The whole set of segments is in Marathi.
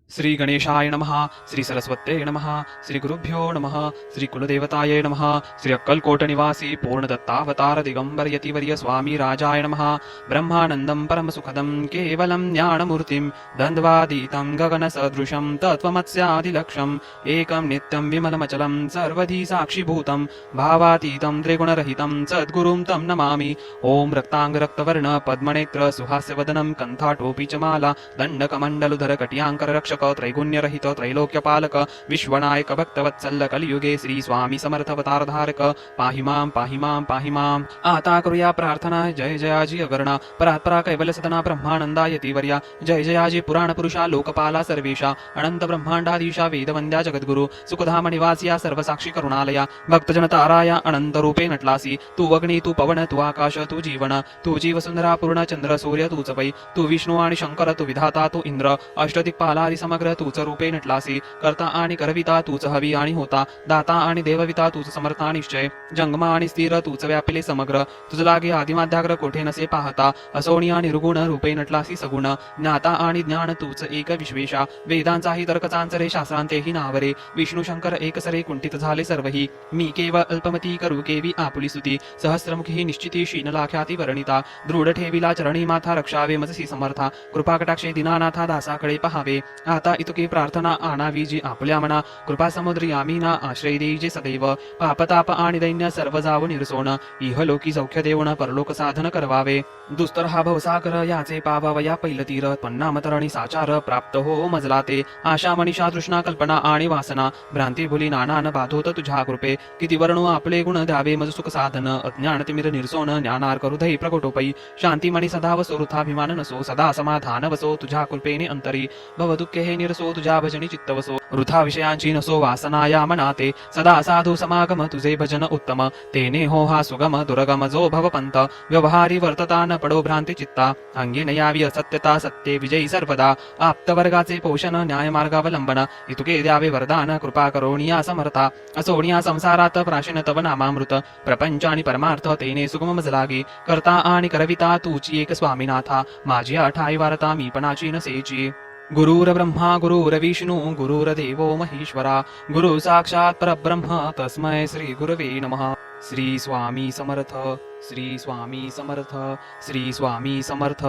श्री गणेशाय नमः, श्री सरस्वत्यै नमः, श्री गुरुभ्यो नमः, श्री कुलदेवतायै नमः, श्री अक्कलकोट निवासी पूर्णदत्तावतार दिगंबर यतिवर्य स्वामी राजाय नमः। ब्रह्मानंदं परमसुखदं केवलं ज्ञानमूर्तिं द्वन्द्वातीतं गगनसदृशं तत्त्वमस्यादिलक्ष्यम् एकं नित्यं विमलमचलं सर्वधी साक्षिभूतं भावातीतं त्रिगुणरहितं सद्गुरुं तं नमामि। ओं रक्तांगरक्तवर्ण पद्मनेत्र सुहास्यवदनं कंठाटोपी च माला दंडकमंडलुधर कटियांकर रक्षक त्रैगुण्यरहित त्रैलोक्यपालक विश्वनायक भक्तवत्सल कलियुगे श्री स्वामी समर्थवतारधारक पाहि मां पाहि मां पाहि मां। आता करूया प्रार्थना। जय जयाजी अगरणा परात्परा कैवल्य सदना ब्रह्मानंदा यतिवर्या जय जयाजी पुराण पुरुषा लोकपाला सर्वेशा अनंत ब्रह्मांडाधीशा वेदवंद्या जगद्गुरु सुखधाम निवासिया सर्वसाक्षी करुणालया भक्तजन ताराया अनंत रूपे नटलासी तू अग्नि तू पवन तू आकाश तू जीवन तू जीव सुंदरा पूर्ण चंद्र सूर्य तूच पै तू विष्णू आणि शंकर तू विधाता तू इंद्र अष्टदिक्पालादी समग्र तूच रूपे नटलासी करता आणि करविता तूच हवी आणि होता दाता आणि देवविता तूच समर्था निश्चय जंगमा आणि स्थिर तूच व्यापिले समग्र तुझ लागे आदिमाध्याग्र कोठे नसे पाहता असोणी आणि निर्गुण रूपे नटलासी सगुण ज्ञाता आणि ज्ञान तूच एक विश्वेशा वेदांचाही तर्क चांचरे शास्त्रांतेही नावरे विष्णू शंकर एकसरे कुंठित झाले सर्वही मी केवळ अल्पमती करू केवी आपुली सुती सहस्रमुखी निश्चिती शीन लाख्याती वर्णिता दृढ ठेविला चरणी माथा रक्षावे मजसी समर्था कृपा कटाक्षे दिनानाथा दासाकडे पहावे। आता इतुके प्रार्थना आणावी जी आपल्या मना कृपा समुद्री आमीना आश्रय देई जे सदैव पापताप आणि दैन्य सर्व जाव निरसोन इहलोकी सौख्य देऊन परलोक साधन करवावे। दुस्तर हा भवसागर याचे पावावया पैलतीर पन्नामतरणी साचार प्राप्त हो मजला ते आशा मनीषा तृष्णा कल्पना आणि वासना भ्रांती भुली नानान बाधोत तुझ्या कृपे किती वर्णो आपले गुण द्यावे मज सुख साधन अज्ञान तिमिर निरसोन ज्ञानार करुधै प्रकोटोपै शांती मणी सदा वसो वृथाभिमान नसो सदा समाधान वसो तुझ्या कृपेने अंतरी भव दुःखे हे निरसो तुझ्या भजनी चित्त वसो वृथा विषयांची नसो वासना या मनाते सदा साधू समागम तुझे भजन उत्तम तेने हो हा सुगम दुर्गम जो भवपंत व्यवहारी वर्तता न पडो भ्रांती चित्ता अंगी न यावी असत्यता सत्ये विजयी सर्वदा आप्त वर्गाचे पोषण न्याय मार्गावलंबन इतुके द्यावे वरदान कृपा करोणिया समर्था असोणिया संसारात प्राचीन तव नामामृत प्रपंच आणि परमार्थ तेने सुगम मजलागे करता आणि करविता तूची एक स्वामीनाथा माझी ठाई वारता मीपणाची नसेची। गुरुर ब्रह्मा गुरुर विष्णू गुरुर्देवो महेश्वरा गुरु साक्षात परब्रह्म तस्मै श्री गुरवे नमः। श्री स्वामी समर्थ श्री स्वामी समर्थ श्री स्वामी समर्थ।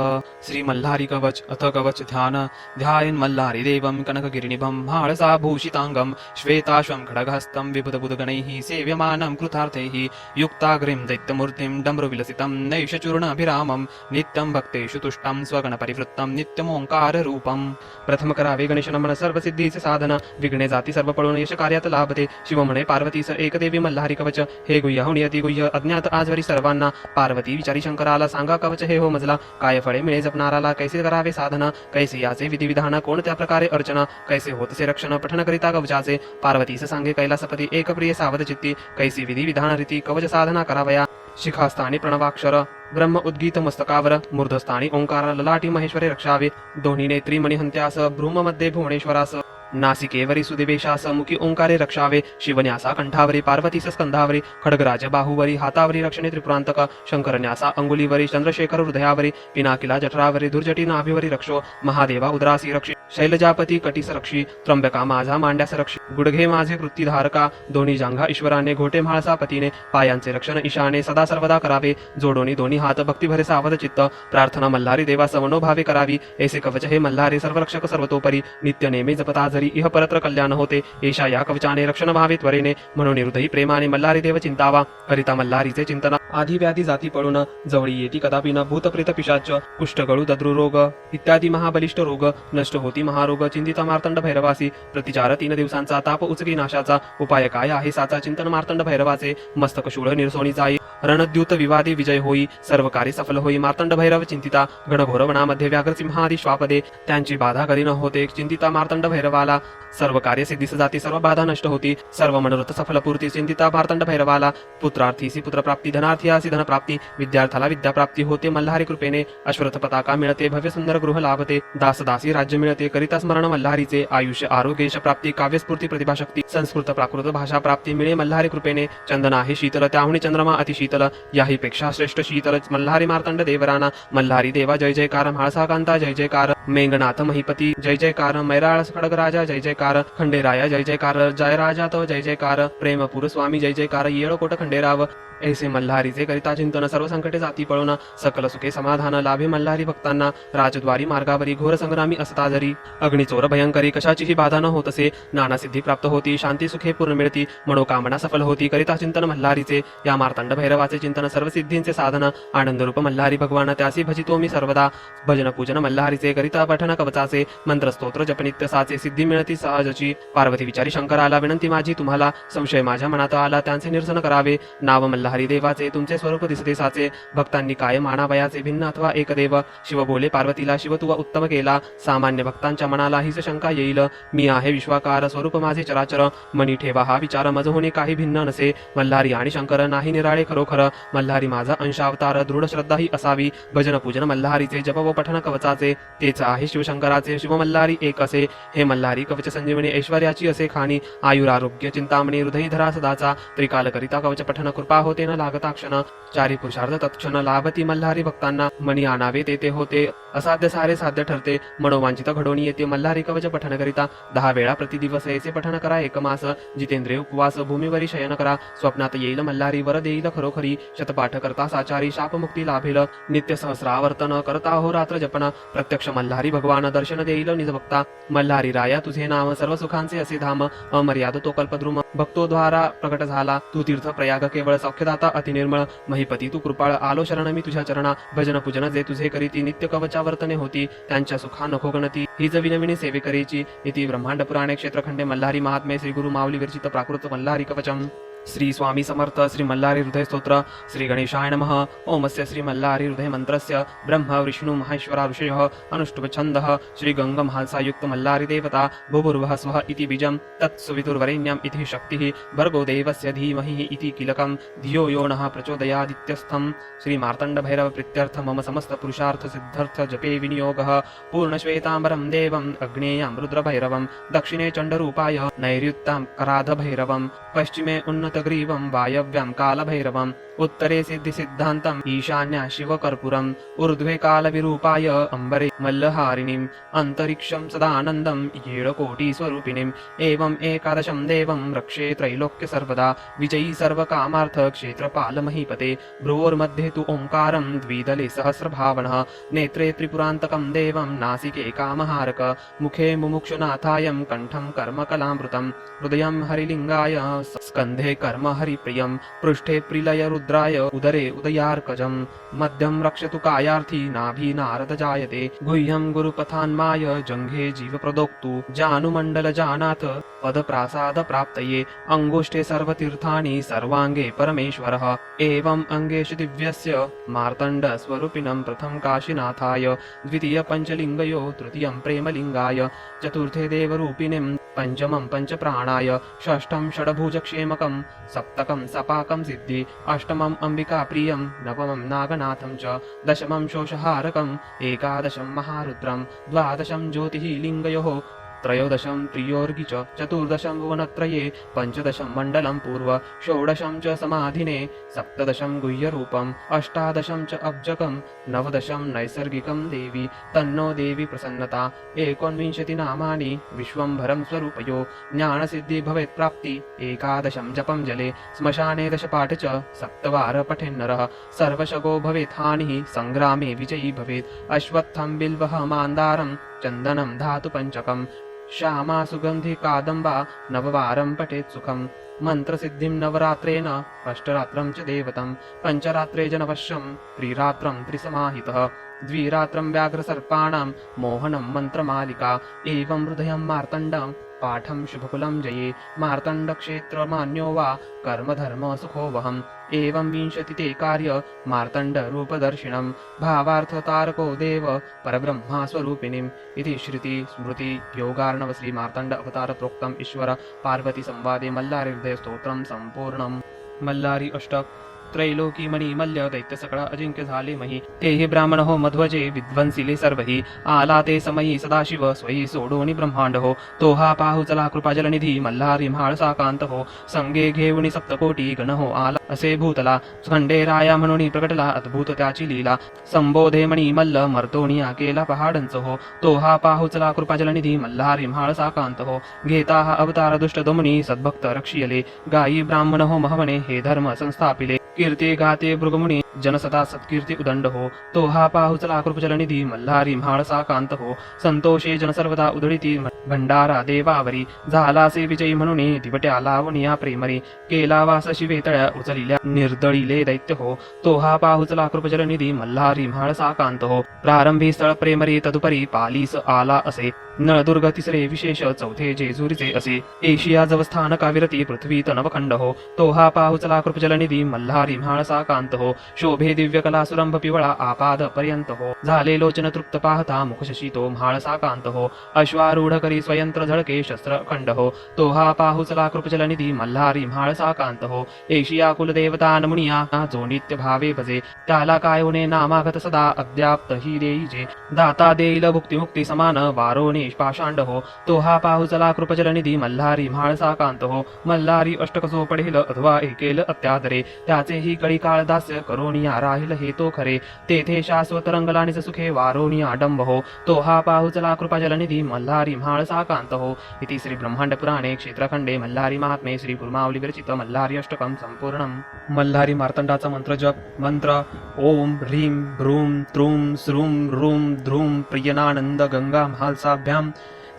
श्री मल्हारी कवच अथ कवच ध्यान ध्यायन् मल्हारी देवं कनकगिरिनिभं म्हाळसा भूषितांगं श्वेताश्वं खड्गहस्तं विबुधबुधगणैः सेव्यमानं कृतार्थैः युक्ताग्रिं दैत्यमूर्तिं डमरुविलसितं नैषचूर्णाभिरामं नित्यं भक्तेषु तुष्टं स्वगणपरिवृत्तं नित्यमोंकाररूपं। प्रथम करावे गणेश नमन सर्वसिद्धीचे साधन विघ्ने जाती सर्व पळून यश कार्यात लाभते शिव म्हणे पार्वतीस एकदेवी मल्हारी कवच हे गुह्य अति गुह्य अज्ञात आजवरी सर्वांना पार्वती विचारी शंकराला सांगा कवच हे हो मजला काय फळे मिळे जपणाराला कैसे करावे साधना कैसे याचे विधिविधान कोणत्या प्रकारे अर्चना कैसे होतसे रक्षण पठन करिता कवचाचे पार्वतीस सांगे कैलासपती एक प्रिय सावध चित्ती कैसी विधिविधान रीती कवच साधना करावया। शिखास्थानी प्रणवाक्षर ब्रह्म उद्गीत मस्तकावर मूर्धस्थानी ओंकार ललाटी महेश्वरे रक्षावे दोन्ही नेत्री मणिहंत्यास भ्रूम मध्ये भुवनेश्वरास नासिकेवरी सुदेवेशास मुखी ओंकारे रक्षावे शिवन्यासा कंठावरी पार्वतीस स्कंधावरी खड्गराज बाहुवरी हातावरी रक्षणे त्रिपुरांतक शंकरन्यासा अंगुलीवरी चंद्रशेखर हृदयावरी पिनाकिला जठरावरी दुर्जटी नाभिवरी रक्षो महादेवा उदरासी रक्षी शैलजापती कटीस रक्षी त्र्यंबका माझा मांड्यास रक्षी गुडघे माझे वृत्तीधारका दोन्ही जांघा ईश्वराने घोटे म्हाळसा पतीने पायांचे रक्षण ईशाने सदा सर्वदा करावे जोडोनी दोन्ही हात भक्तिभरे सावध चित्त प्रार्थना मल्हारी देवा समनोभावे करावी ऐसे कवच हे मल्हारी सर्वरक्षक सर्वतोपरी नित्य नेमे जपता जरी इह परत्र कल्याण होते ऐशा या कवचाने रक्षण व्हावे त्वरेने म्हणून हृदयी प्रेमाने मल्हारी देव चिंतावा करिता मल्हारीचे चिंतन आधी व्याधी जाती पळून जवळी येती कदापि न भूतप्रेत पिशाच कुष्ठगळू दद्रुरोग इत्यादी महाबलिष्ठ रोग नष्ट होती महारोग चिंतिता मार्तंड भैरवासी प्रतिचार 3 दिवसांचा ताप उचकी नाशाचा उपाय काय आहे साचा चिंतन मार्तंड भैरवाचे मस्तक शूळ निरसोणी जाई रणद्यूत विवादी विजय होई सर्व कार्य सफल होई मार्तंड भैरव चिंतिता घनघोर वनामध्ये व्याघ्र सिंहादी श्वापदे त्यांची बाधा करी न होते चिंतिता मार्तंड भैरवाला भैरवाला. सर्व कार्य सिद्धीस जाती, सर्व बाधा नष्ट होती, सर्व मनोरथ सफल पूर्ती. चिंतिता मार्तंड भैरवाला. पुत्रार्थीसी पुत्रप्राप्ती, धनार्थीयासी धनप्राप्ती, विद्यार्थाला विद्याप्राप्ती होते मल्हारी कृपेने. अश्वरथ पताका मिळते, भव्य सुंदर गृह लाभते, दासदासी राज्य मिळते, करिता स्मरण मल्हारीचे. आयुष्य आरोग्य यश प्राप्ती, काव्यस्फूर्ती प्रतिभाशक्ती, संस्कृत प्राकृत भाषा प्राप्ती मिळे मल्हारी कृपेने. चंदन आहे शीतल, त्याहुनी चंद्रमा अति शीतल, याही पेक्षा श्रेष्ठ शीतल मल्हारी मार्तंड देवराना. मल्हारी देवा जय जयकार, म्हाळसा कांता जय जयकार, मेघनाथ महिपती जय जयकार, मैराळस खडगराजा जय जयकार, खंडेराया जय जयकार, जय राजा तो जय जयकार, प्रेमपूर स्वामी जय जयकार, येळकोट खंडेराव. ऐसे मल्हारीचे करिता चिंतन, सर्व संकटे जाती पळून, सकल सुखे समाधान लाभे मल्हारी भक्तांना. राजद्वारी मार्गावरी घोर संग्रामी असता जरी, अग्निचोर भयंकरी कशाचीही बाधा न होत असे. नाना सिद्धी प्राप्त होती, शांती सुखे पूर्ण मिळती, मनोकामना सफल होती, करिता चिंतन मल्हारीचे. या मार्तंड भैरवाचे चिंतन सर्व सिद्धींचे साधन, आनंद रूप मल्हारी भगवान त्यासी भजितो मी सर्वदा. भजन पूजन मल्हारीचे, करिता पठन कवचाचे, मंत्र स्तोत्र जप नित्य साचे, सिद्धी मिळती सहजची. पार्वती विचारी शंकराला, विनंती माझी तुम्हाला, संशय माझ्या मनात आला त्यांचे निरसन करावे. नाव मल्हारी देवाचे, तुमचे स्वरूप दिसते साचे, भक्तांनी काय मानावयाचे, भिन्न अथवा एक देव. शिव बोले पार्वतीला, शिव तुवा उत्तम केला, सामान्य भक्तांच्या मनाला हीच शंका येईल. मी आहे विश्वाकार, स्वरूप माझे चराचर, मनी ठेवा हा विचार, मज होणे काही भिन्न नसे. मल्हारी आणि शंकर नाही निराळे खरोखर, मल्हारी माझा अंशावतार, दृढ श्रद्धा ही असावी. भजन पूजन मल्हारीचे, जप व पठन कवचाचे, तेच आहे शिवशंकराचे. शिव मल्हारी एक असे, हे मल्हारी कवच संजीवनी, ऐश्वर्याची असे खाणी, आयुरारोग्य चिंतामणी, हृदय धरा सदाचा. त्रिकाल करिता कवच पठन, कृपा होते न लागता क्षण, चारी पुरुषार्थ तत्क्षण लाभती मल्हारी भक्तांना. मनी आणावे ते होते, असाध्य सारे साध्य ठरते, मनोवांचित घडोनी येते मल्हारी कवच पठन करिता. 10 वेळा प्रतिदिवस ऐसे पठन करा एक मास, जितेंद्रिय उपवास भूमीवरी शयन करा. स्वप्नात येईल मल्हारी, वर देईल खरोखरी, शतपाठ करता साचारी, शापमुक्ती लाभेल. नित्य सहस्रावर्तन करता हो रात्र जपन, प्रत्यक्ष मल्हारी भगवान दर्शन देईल निज भक्ता. मल्हारी राया तुझे नाम, सर्व सुखांचे असे धाम, अमर्याद तो कल्पद्रुम, भक्तोद्वारा प्रकट झाला. तू तीर्थ प्रयाग केवळ सौख्यदाता अति निर्मळ, महिपती तू कृपाळ, आलो शरण मी तुझ्या चरणा. भजन पूजन जे तुझे करीती, नित्य कवचावर्तने होती, त्यांच्या सुखा नको गणती, हीच विनविनी सेवे करीची. इति ब्रह्मांड पुराणे क्षेत्रखंडे मल्हारी महात्म्ये श्री गुरु माऊली विरचित प्राकृत मल्हारी कवचम. श्री स्वामी समर्थ. श्री मल्हारी हृदय स्तोत्र. श्री गणेशाय नमः. ओमस्य श्री मल्हारी हृदय मंत्रस्य ब्रह्म विष्णु महेश्वरा ऋषयः अनुष्टुभ छन्दः. श्री गंग महासायुक्त मल्हारी देवता भूभुर्वः स्वः इति बीजं तत्सवितुर्वरेण्यम् इति शक्तिः भर्गो देवस्य धीमहि इति कीलकं धियो यो नः प्रचोदयादित्यस्थं. श्री मार्तंड भैरव प्रीत्यर्थ मम समस्त पुरुषार्थ सिद्ध्यर्थ जपे विनियोगः. पूर्णश्वेतांबरं देवं अग्नेयं रुद्रभैरवं, दक्षिणे चण्डरूपाय नैऋत्यां कराधभैरवं, पश्चिमे उन्नतग्रीवं वायव्यां कालभैरवम्, उत्तरे सिद्धिसिद्धान्तम् ईशान्या शिवकर्पूरम्, ऊर्ध्वे कालविरूपाय अम्बरे मल्लहारिणीम्, अन्तरिक्षं सदानन्दं येळकोटिस्वरूपिणीम्. एवम् एकादशं देवं रक्षे त्रैलोक्य सर्वदा, विजयी सर्वकामार्थ क्षेत्रपाल महीपते. भ्रुवोर्मध्ये तु ओङ्कारं द्विदले सहस्रभावनः, नेत्रे त्रिपुरान्तकं देवं नासिके कामहारक, मुखे मुमुक्षुनाथायं कण्ठं कर्मकलामृतं, हृदयं हरिलिङ्गाय स्कन्धे कर्म हरिप्रियं, पृष्ठे प्रिलय रुद्राय उदरे उदयार्कजं, मध्यं रक्षतु कायार्थी नाभि नारद जायते, गुह्यं गुरुपथान्माय जङ्घे जीवप्रदोक्तु, जानुमण्डल जानाथ पदप्रासाद प्राप्तये, अंगुष्ठे सर्वतीर्थानि सर्वाङ्गे परमेश्वरः. एवं अंगेषु दिव्यस्य मार्तण्ड स्वरूपिणं प्रथम काशीनाथाय, द्वितीय पञ्चलिङ्गयो तृतीयं प्रेमलिङ्गाय, चतुर्थे देवरूपिणीं पंचमं पंचप्राणाय, षष्ठं षड्भुजक्षेमकं, सप्तकं सपाकं सिद्धि, अष्टमं अंबिकाप्रियं, नवमं नागनाथं च, दशमं शोषहारकं, एकादशं महारुद्रं, द्वादशं ज्योतिः लिङ्गयोः, त्रयोदशं प्रियोर्गि च, चतुर्दशं भुवनत्रये, पञ्चदशं मण्डलं पूर्व, षोडशं च समाधिने, सप्तदशं गुह्यरूपम्, अष्टादशं च अब्जकं, नवदशं नैसर्गिकं देवी तन्नो देवी प्रसन्नता. 19 नामानि विश्वम्भरं स्वरूपयो, ज्ञानसिद्धि भवेत् प्राप्ति, एकादशं जपं जले, श्मशाने दशपाठ च, सप्तवार पठेन्नरः, सर्वशगो भवेत् हानिः, सङ्ग्रामे विजयी भवेत्. अश्वत्थं बिल्वः मान्दारं चन्दनं धातु पञ्चकम्, श्यामा सुगन्धि कादम्बा, नववारं पठेत् सुखम्. मंत्रसिद्धिं नवरात्रेण अष्टरात्रं च देवतं पञ्चरात्रे जनवश्यं त्रिरात्रं त्रिसमाहितः द्विरात्रं व्याघ्रसर्पाणां मोहनं मन्त्रमालिका एवं हृदयं मार्तण्डं पाठं शुभकुलं जये मार्तण्डक्षेत्रमान्यो वा कर्मधर्मसुखोऽवहम् एवं विंशतिते कार्य मार्तण्डरूपदर्शिनं भावार्थतारको देव परब्रह्मास्वरूपिणीम् इति श्रुति स्मृति योगार्णव श्री मार्तण्ड अवतार प्रोक्तम् ईश्वर पार्वती संवादे मल्लारी हृदय स्तोत्रं संपूर्णम्। मल्लारी अष्टक त्रैलोकी मणी मल्ल दैत्य सकळ अजिंक्य झाले मही तेहि ब्राह्मण हो मध्वजे विद्वंसिले सर्वही आला ते समयी सदाशिव स्वयी सोडोनी ब्रह्मांड हो तो हा पाहू चला कृपा जलनिधी मल्हारी म्हाळसा कांत हो संगे घेऊनी सप्तकोटी गण हो आला असे भूतला खंडेराया म्हणून प्रकटला अद्भुत त्याची लीला संबोधे मणी मल्ल मर्दोनिया केला पहाडांच हो तो हा पाहू चला कृपा जलनिधी मल्हारी म्हाळसा कांत हो घेता हा अवतार दुष्ट दोमनी सद्भक्त रक्षियले गायी ब्राह्मण हो महवणे हे धर्म संस्थापिले कीर्ती गाते भृगमुनी जनसदा सत्कीर्ती उदंड हो तो हा पाहुचला कृपजलनिधी मल्हारी म्हाळसा कांत हो संतोषे जन सर्वदा उदळीती भंडारा देवावरी झालासे विजयी म्हणून दिवट्या लावणिया प्रेमरी केला वास शिवेतळ्या उचलिल्या निर्दळीले दैत्य हो तो हा पाहुचला कृपजलनिधी मल्हारी म्हाळसा कांत हो प्रारंभी स्थळ प्रेमरी तदुपरी पालीस आला असे नळदुर्ग तिसरे विशेष चौथे जेजुरीचे असे एशिया जवस्थान काविरती पृथ्वी तनवखंड हो तो हा पाहुचला कृपजलनिधी मल्हारी म्हाळसा कांत हो शोभे दिव्य कला सुरंभ पिवळा आपाद पर्यंत हो झाले लोचन तृप्त पाहता मुखशशी तो म्हाळसा कांत हो अश्वारूढ करी स्वयंत्र झळके शस्त्र खंड हो तो हा पाहुचला कृपजलनिधी मल्हारी म्हाळसा कांत हो एशिया कुलदेवता नमुनिया जो नित्य भावे भजे त्याला काय होणे नामागत सदा अद्याप्त ही देईजे दाता देईल भुक्ती मुक्ती समान वारोने पाषांड हो तो हा पाहुचला कृपजलनिधी मल्हारी म्हाळसा कांत हो मल्हारी अष्टकसो पडेल अथवा एकेल अत्यादरे त्याचे ही कळी काळ दास्य करोनिया राहील हे तो खरे तेथे शाश्वत रंगलानिच सुखे वारोनिया डंब हो तो हा पाहुचला कृपाजलनिधी मल्हारी म्हाळसा कांत हो इति श्री ब्रह्मांड पुराणे क्षेत्रखंडे मल्हारी महात्मे श्री कुर्मावली विरचित मल्हारी अष्टकम संपूर्णम। मल्हारी मार्तंडाचा मंत्र जप मंत्र ओम ह्रीं भ्रूं त्रूं श्रूं रूं ध्रूं प्रियनानंद गंगा म्हालसाभ्यां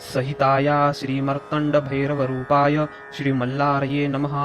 सहिताया श्री मार्तंड भैरव रूपाय श्री मल्लारये नमः।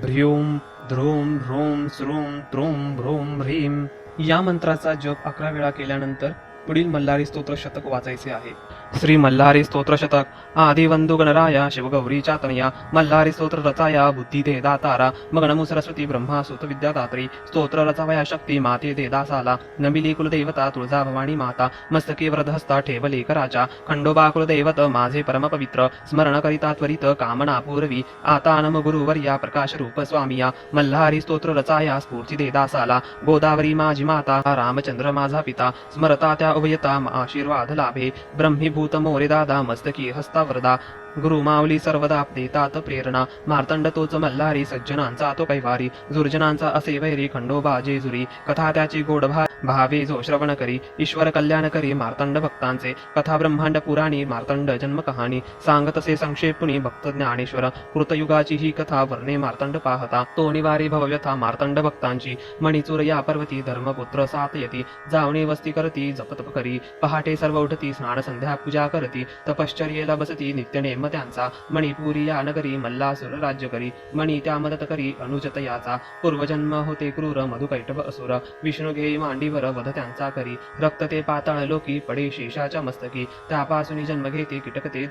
भ्रूं ध्रूं भ्रूं श्रूं त्रूं भ्रूं ह्रीं या मंत्राचा जप 11 वेळा केल्यानंतर पुढील मल्हारी स्तोत्र शतक वाचायचे आहे। श्री मल्हारी स्तोत्र शतक आदि वंदु गणराया शिवगौरी चातनया मल्हारी स्तोत्र रचाया बुद्धी दे दातारा मग नमो सरस्वती ब्रह्मा सुत विद्यादात्री स्तोत्र रचावया शक्ती माते दे दासाला नबिली कुलदेवता तुळजा भवानी माता मस्तके वरदहस्ता ठेवले कराचा खंडोबा कुलदैवत माझे परम पवित्र स्मरण करिता त्वरित कामना पूर्वी आता नम गुरुवर्या प्रकाश रूप स्वामिया मल्हारी स्तोत्र रचाया स्फूर्ती दे दासाला गोदावरी माझी माता रामचंद्र माझा पिता स्मरता त्या उभयता आशीर्वाद लाभे ब्रह्मीभूत मोरे दादा मस्तकी हस्ता वरदा गुरु माऊली सर्वदा देतात प्रेरणा मार्तंड तोच मल्हारी सज्जनांचा तो कैवारी दुर्जनांचा असे वैरी खंडोबा जेजुरी कथा त्याची गोड भावे जो श्रवण करी ईश्वर कल्याण करी मार्तंड भक्तांचे कथा ब्रह्मांड पुराणी मार्तंड जन्म कहाणी सांगत असे संक्षेपुनी भक्त ज्ञानेश्वर कृतयुगाची ही कथा वर्णे मार्तंड पाहता तो निवारी भवव्यथा मार्तंड भक्तांची मणिचूर या पर्वती धर्मपुत्र सातयती जावणी वस्ती करती जपतप करी पहाटे सर्व उठती स्नान संध्या पूजा करती तपश्चर्येला बसती नित्य नेम त्यांचा मणिपुरी या नगरी मल्लासुर राज्य करी मणी त्या मदत करी अनुजत याचा पूर्वजन्म होते क्रूर मधुकैटभ असुर विष्णू घेई मांडीवर वध त्यांचा करी रक्त ते पाताळ लोकी पडे शेषाच्या मस्तकी त्यापासून जन्म घेते कीटकते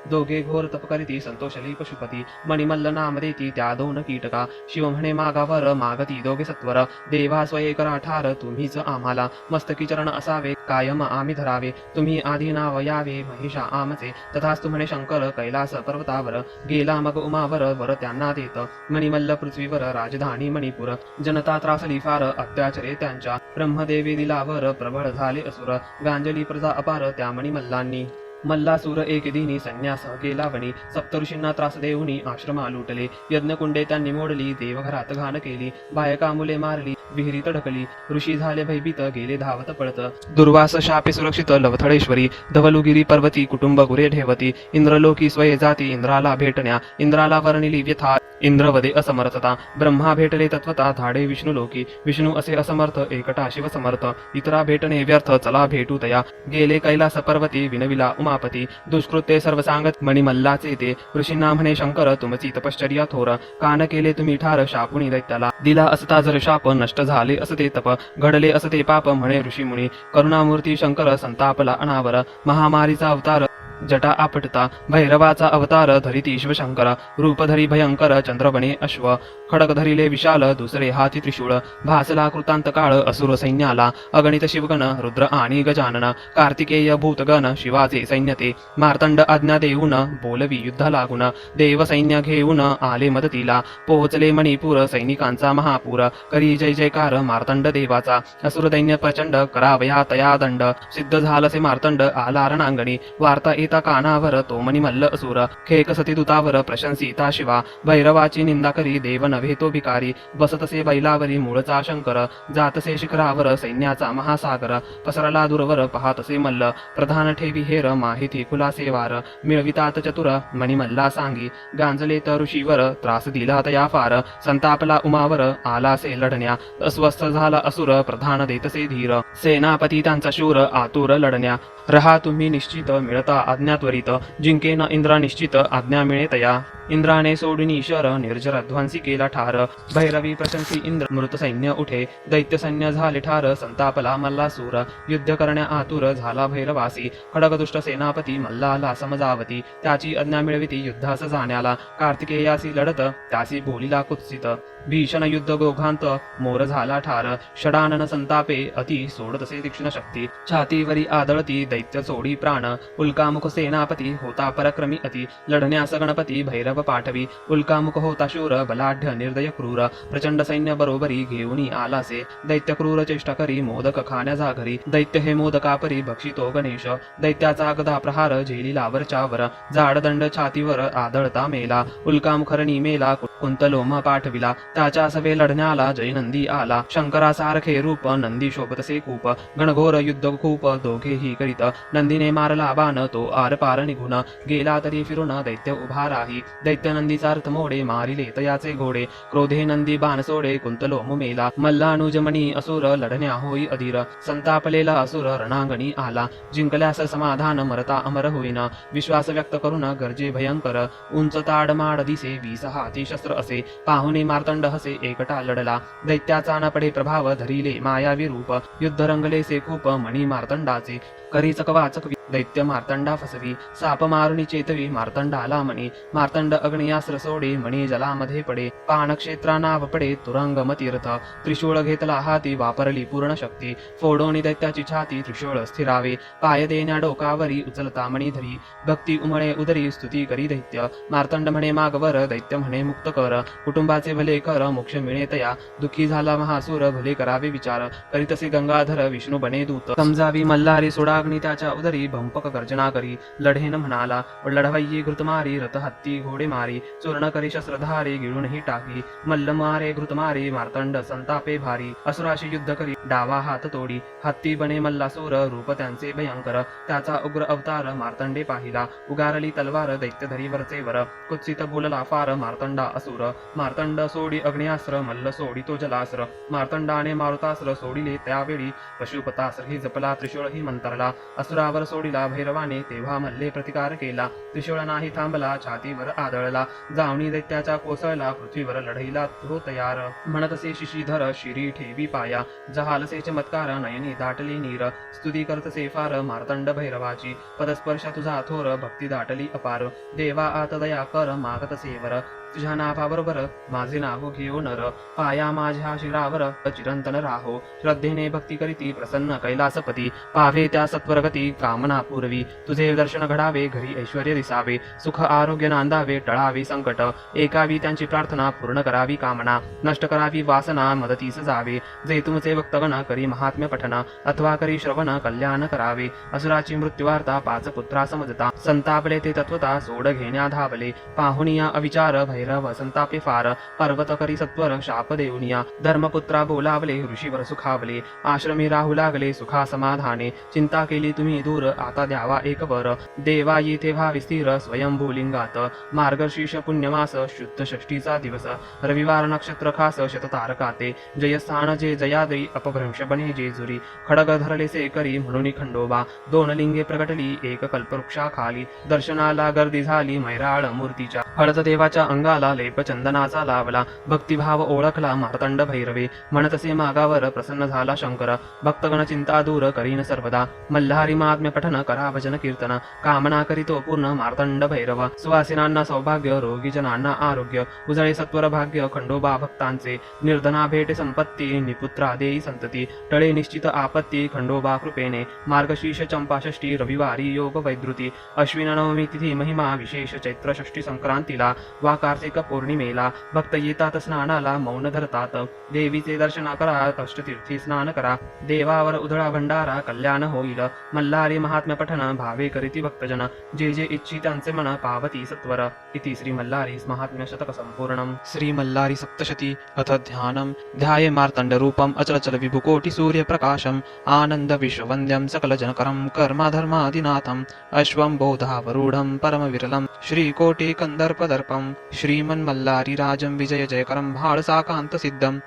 दोघे घोर तप करीती संतोषली पशुपती मणिमल्ल नाम देती त्या दोन कीटका शिव म्हणे मागावर मागती दोघे सत्वर देवा स्वये करा ठार तुम्हीच आम्हाला मस्तकी चरण असावे कायम आम्ही धरावे तुम्ही आधी नाव यावे महिषा आमचे तथास्तु म्हणे शंकर कैलास पर्वतावर गेला मग उमावर वर त्यांना देत मणिमल्ल पृथ्वीवर राजधानी मणिपूर जनता त्रासली फार अत्याचारे त्यांच्या ब्रह्मदेवी दिलावर प्रबळ झाले असुर गांजली प्रजा अपार त्या मणिमल्लांनी मल्लासूर एक दिनी संन्यास गेला वणी सप्तऋषींना त्रास देऊनी आश्रमा लुटले यज्ञकुंडे त्यांनी मोडली देवघरात घाण केली बायका मुले मारली विहिरीत ढकली. ऋषी झाले भयभीत गेले धावत पळत. दुर्वास शापे सुरक्षित लवथळेश्वरी. धवलुगिरी पर्वती कुटुंब गुरे ठेवती. इंद्रलोकी स्वये जाती इंद्राला भेटण्या. इंद्राला वर्णिली व्यथा इंद्रवदे असमर्थता. ब्रह्मा भेटले तत्वता धाडे विष्णू लोकी. विष्णू असे असमर्थ एकटा शिव समर्थ. इतरा भेटणे व्यर्थ चला भेटू तया. गेले कैलास पर्वती विनविला उमापती. दुष्कृत्ये सर्व सांगत मणिमल्लाचे ते. ऋषींना म्हणे शंकर तुमची तपश्चर्या थोर. कान केले तुम्ही ठार शापुनी दैत्याला. दिला असता जर शाप नष्ट झाले असते तप. घडले असते पाप म्हणे ऋषीमुनी. करुणामूर्ती शंकर संतापला अनावर. महामारीचा अवतार जटा आपटता. भैरवाचा अवतार धरिती शिवशंकर. रूप धरी भयंकर चंद्रबने अश्व. खडक धरिले विशाल दुसरे हाती त्रिशूळ. भासला कृतांत काळ असुर सैन्याला. अगणित शिवगण रुद्र आणि गजानन. कार्तिकेय भूतगण शिवाचे सैन्य ते. मार्तंड आज्ञा देऊन बोलवी युद्ध लागून. देव सैन्य घेऊन आले मदतीला. पोहोचले मणिपूर सैनिकांचा महापूर. करी जय जयकार मार्तंड देवाचा. असुर दैन्य प्रचंड करावया तया दंड. सिद्ध झालसे मार्तंड आला रणांगणी. वार्ता येता कानावर तो मणिमल्ल असुर. खेक सती दूतावर प्रशंसिता शिवा. भैरवाची निंदा करी देव नव्हे तो भिकारी. बसतसे बैलावरी मूळचा शंकर. जातसे शिखरावर सैन्याचा महासागर. पसरला दूरवर पाहतसे मल्ल. प्रधान ठेवी हेर माहिती खुलासे वार. मिळवितात चतुर मणिमल्ला सांगी. गांजले तर ऋषीवर त्रास दिला तया फार. संतापला उमावर आलासे लढण्या. अस्वस्थ झाला असुर प्रधान देतसे धीर. सेनापती त्यांचा शूर आतुर लढण्या. रहा तुम्ही निश्चित मिळता आज्ञा त्वरित. जिंकेन इंद्रा निश्चित आज्ञा मिळे तया. इंद्राने सोडून ईश्वर निर्जर ध्वंसी केला ठार. भैरवी प्रशंसी इंद्र मृत सैन्य उठे. दैत्य सैन्य झाले ठार संतापला मल्लासूर. युद्ध करण्या आतुर झाला भैरवासी. खडगदुष्ट सेनापती मल्लाला समजावती. त्याची आज्ञा मिळविती युद्धास जाण्याला. कार्तिकेयासी लढत त्यासी बोलिला कुत्सित. भीषण युद्ध गोघांत मोर झाला ठार. षडानन संतापे अति सोडतसे तीक्ष्ण शक्ती. छातीवरी आदळती दैत्य सोडी प्राण. उल्कामुख सेनापती होता पराक्रमी अति. लढण्यास गणपती भैरव पाठवी. उल्कामुख होता शूर बलाढ्य निर्दय क्रूर. प्रचंड सैन्य बरोबरी घेऊन आलासे. दैत्य क्रूर चेष्टा करी मोदक खाण्याचा घरी. दैत्य हे मोदकापरी भक्षितो गणेश. दैत्याचा गदा प्रहार झेलिला वरच्यावर. जाड दंड छातीवर आदळता मेला. उल्कामुखरणी मेला कुंतलोम पाठविला. त्याच्या सवे लढण्याला जय नंदी आला. शंकरासारखे रूप नंदी शोभतसे खूप. घनघोर युद्ध खूप दोघेही करीत. नंदीने मारला बाण तो आर पार निघून. गेला तरी फिरून दैत्य उभा राही. दैत्य नंदीचा अर्थ मोडे मारिले तयाचे घोडे. क्रोधे नंदी बाण सोडे कुंतलोम मेला. मल्लानुजमणी असुर लढण्या होई अधीर. संतापलेला असुर रणांगणी आला. जिंकल्यास समाधान मरता अमर होईना. विश्वास व्यक्त करून गरजे भयंकर. उंच ताड माड दिसे 20 हाती शस्त्र असे. पाहुणे मार्तंड हसे एकटा लढला. दैत्याचा न पडे प्रभाव धरिले मायावी रूप. युद्ध रंगलेसे खूप मणी मार्तंडाचे. करी चकवाचकवी दैत्य मार्तंडा फसवी. साप मारुनी चेतवी मार्तंडाला मणी. मार्तंड अग्नियास्त्र सोडे मणी जलामध्ये पडे. पाणक्षेत्रा नाव पडे तुरंगम तीर्थ. त्रिशूळ घेतला हाती वापरली पूर्ण शक्ती. फोडोनी दैत्याची छाती त्रिशूळ स्थिरावे. पाय देण्या डोकावरी उचलता मणी धरी. भक्ती उमळे उदरी स्तुती करी दैत्य. मार्तंड म्हणे मागवर दैत्य म्हणे मुक्त कर. कुटुंबाचे भले कर मोक्ष मिळे तया. दुःखी झाला महासूर भले करावे विचार. करीतसे गंगाधर विष्णू बने दूत. समजावी मल्हारी सोडाग्नी त्याच्या उदरी. भंपक गर्जना करी लढेन म्हणाला. लढवय्ये घृतमारी रथ हत्ती घोडे मारी. चूर्ण करी शस्त्रधारी गिळूनही टाकी. मल्ल मारे घृतमारी मार्तंड संतापे भारी. असुराशी युद्ध करी डावा हात तोडी. हत्ती बने मल्लासूर रूप त्यांचे भयंकर. त्याचा उग्र अवतार मार्तंडे पाहिला. उगारली तलवार दैत्य धरी वरचे वर. कुत्सित बोलला फार मार्तंडा असुर. मार्तंड सोडी अग्नियास्त्र मल्ल सोडी तो जलास्त्र. मार्तंडाने मारुतास्त्र सोडिले त्यावेळी. पशुपतास्त्र ही जपला त्रिशूळ ही मंतरला. असुरावर सोडिला भैरवाने तेव्हा मल्ले प्रतिकार केला. त्रिशूळ नाही थांबला छातीवर आदळला. जावणी दैत्याच्या कोसळला पृथ्वीवर लढईला तो तयार. म्हणतसे शिशीधर शिरी ठेवी पाया. जहालसे चमत्कार नयनी दाटली नीर. स्तुती करतसे फार मार्तंड भैरवाची. पदस्पर्श तुझा थोर भक्ती दाटली अपार. देवा आत दया कर मागतसे वर. तुझ्या नाभाबरोबर माझे नाव घेऊ नर. पाया माझ्या शिरावर चिरंतन राहो. श्रद्धेने भक्ती करीती प्रसन्न कैलासपती. पावे त्या सत्वरगती कामना पूर्वी. तुझे दर्शन घडावे घरी ऐश्वर्य दिसावे. सुख आरोग्य नांदावे टळावे संकट. एकावी त्यांची प्रार्थना पूर्ण करावी कामना. नष्ट करावी वासना मदतीस जावे. जे तुमचे भक्तगण करी महात्म्य पठन. अथवा करी श्रवण कल्याण करावे. असुराची मृत्यूवार्ता 5 पुत्रा समजता. संतापले ते तत्वता सोड घेण्या धावले. पाहुनिया अविचार भैरव संतापे फार पर्वत करी सत्वर शाप देऊनिया धर्मपुत्रा बोलावले ऋषीवर सुखावले आश्रमी राहू लागले सुखा समाधाने चिंता केली तुम्ही दूर आता द्यावा एक वर देवा येथे व्हावी स्थिर स्वयंभू लिंगात मार्गशीर्ष पुण्यमास शुद्ध षष्टीचा दिवस रविवार नक्षत्र खास शततारकाते जयस्थान जे जयाद्री अपभ्रंश बने जेजुरी खडग धरले से करी म्हणून खंडोबा दोन लिंगे प्रगटली एक कल्पवृक्षाखाली दर्शनाला गर्दी झाली मैराळ मूर्तीच्या हळद देवाच्या अंगाला लेप चंदनाचा लावला भक्तिभाव ओळखला मार्तंड भैरवे म्हणतसे मागावर प्रसन्न झाला शंकर भक्तगण चिंता दूर करीन सर्वदा मल्हारी महात्म्य पठन करा भजन कीर्तन कामना करीतो पूर्ण मार्तंड भैरव सुवासिनांना सौभाग्य रोगी जनांना आरोग्य उजळे सत्वर भाग्य खंडोबा भक्तांचे निर्धना भेटे संपत्ती निपुत्रा देई संतती टळे निश्चित आपत्ती खंडोबा कृपेने मार्गशीर्ष चंपा षष्ठी रविवारी योग वैद्रुती अश्विन नवमी तिथी महिमा विशेष चैत्र षष्ठी संक्रांतीला वा कार्तिक पौर्णिमेला भक्त येतात स्नानाला मौन धरतात देवीचे दर्शन करा अष्टतीर्थी स्नान करा देवावर उधळा भंडारा कल्याण होईल मल्हारी महात्म्य पठन भावे करीती भक्तजन जे जे इच्छी त्यांचे मन पावती सत्वर इति श्री मल्हारी महात्म्य शतक संपूर्णम श्री मल्हारी सप्तशती अथ ध्यानम ध्याये मार्तंड रूपम अचलचल विभुकोटि सूर्य प्रकाशम आनंद विश्ववंद्यम सकल जनकरम कर्माधर्मादिनाथम अश्वं बोधावरूढं परम विरलम श्रीकोटि कंदर्पदर्पम श्रीमन्मल्लारी राजं विजय जयकरं भाळसाकांत सिद्धम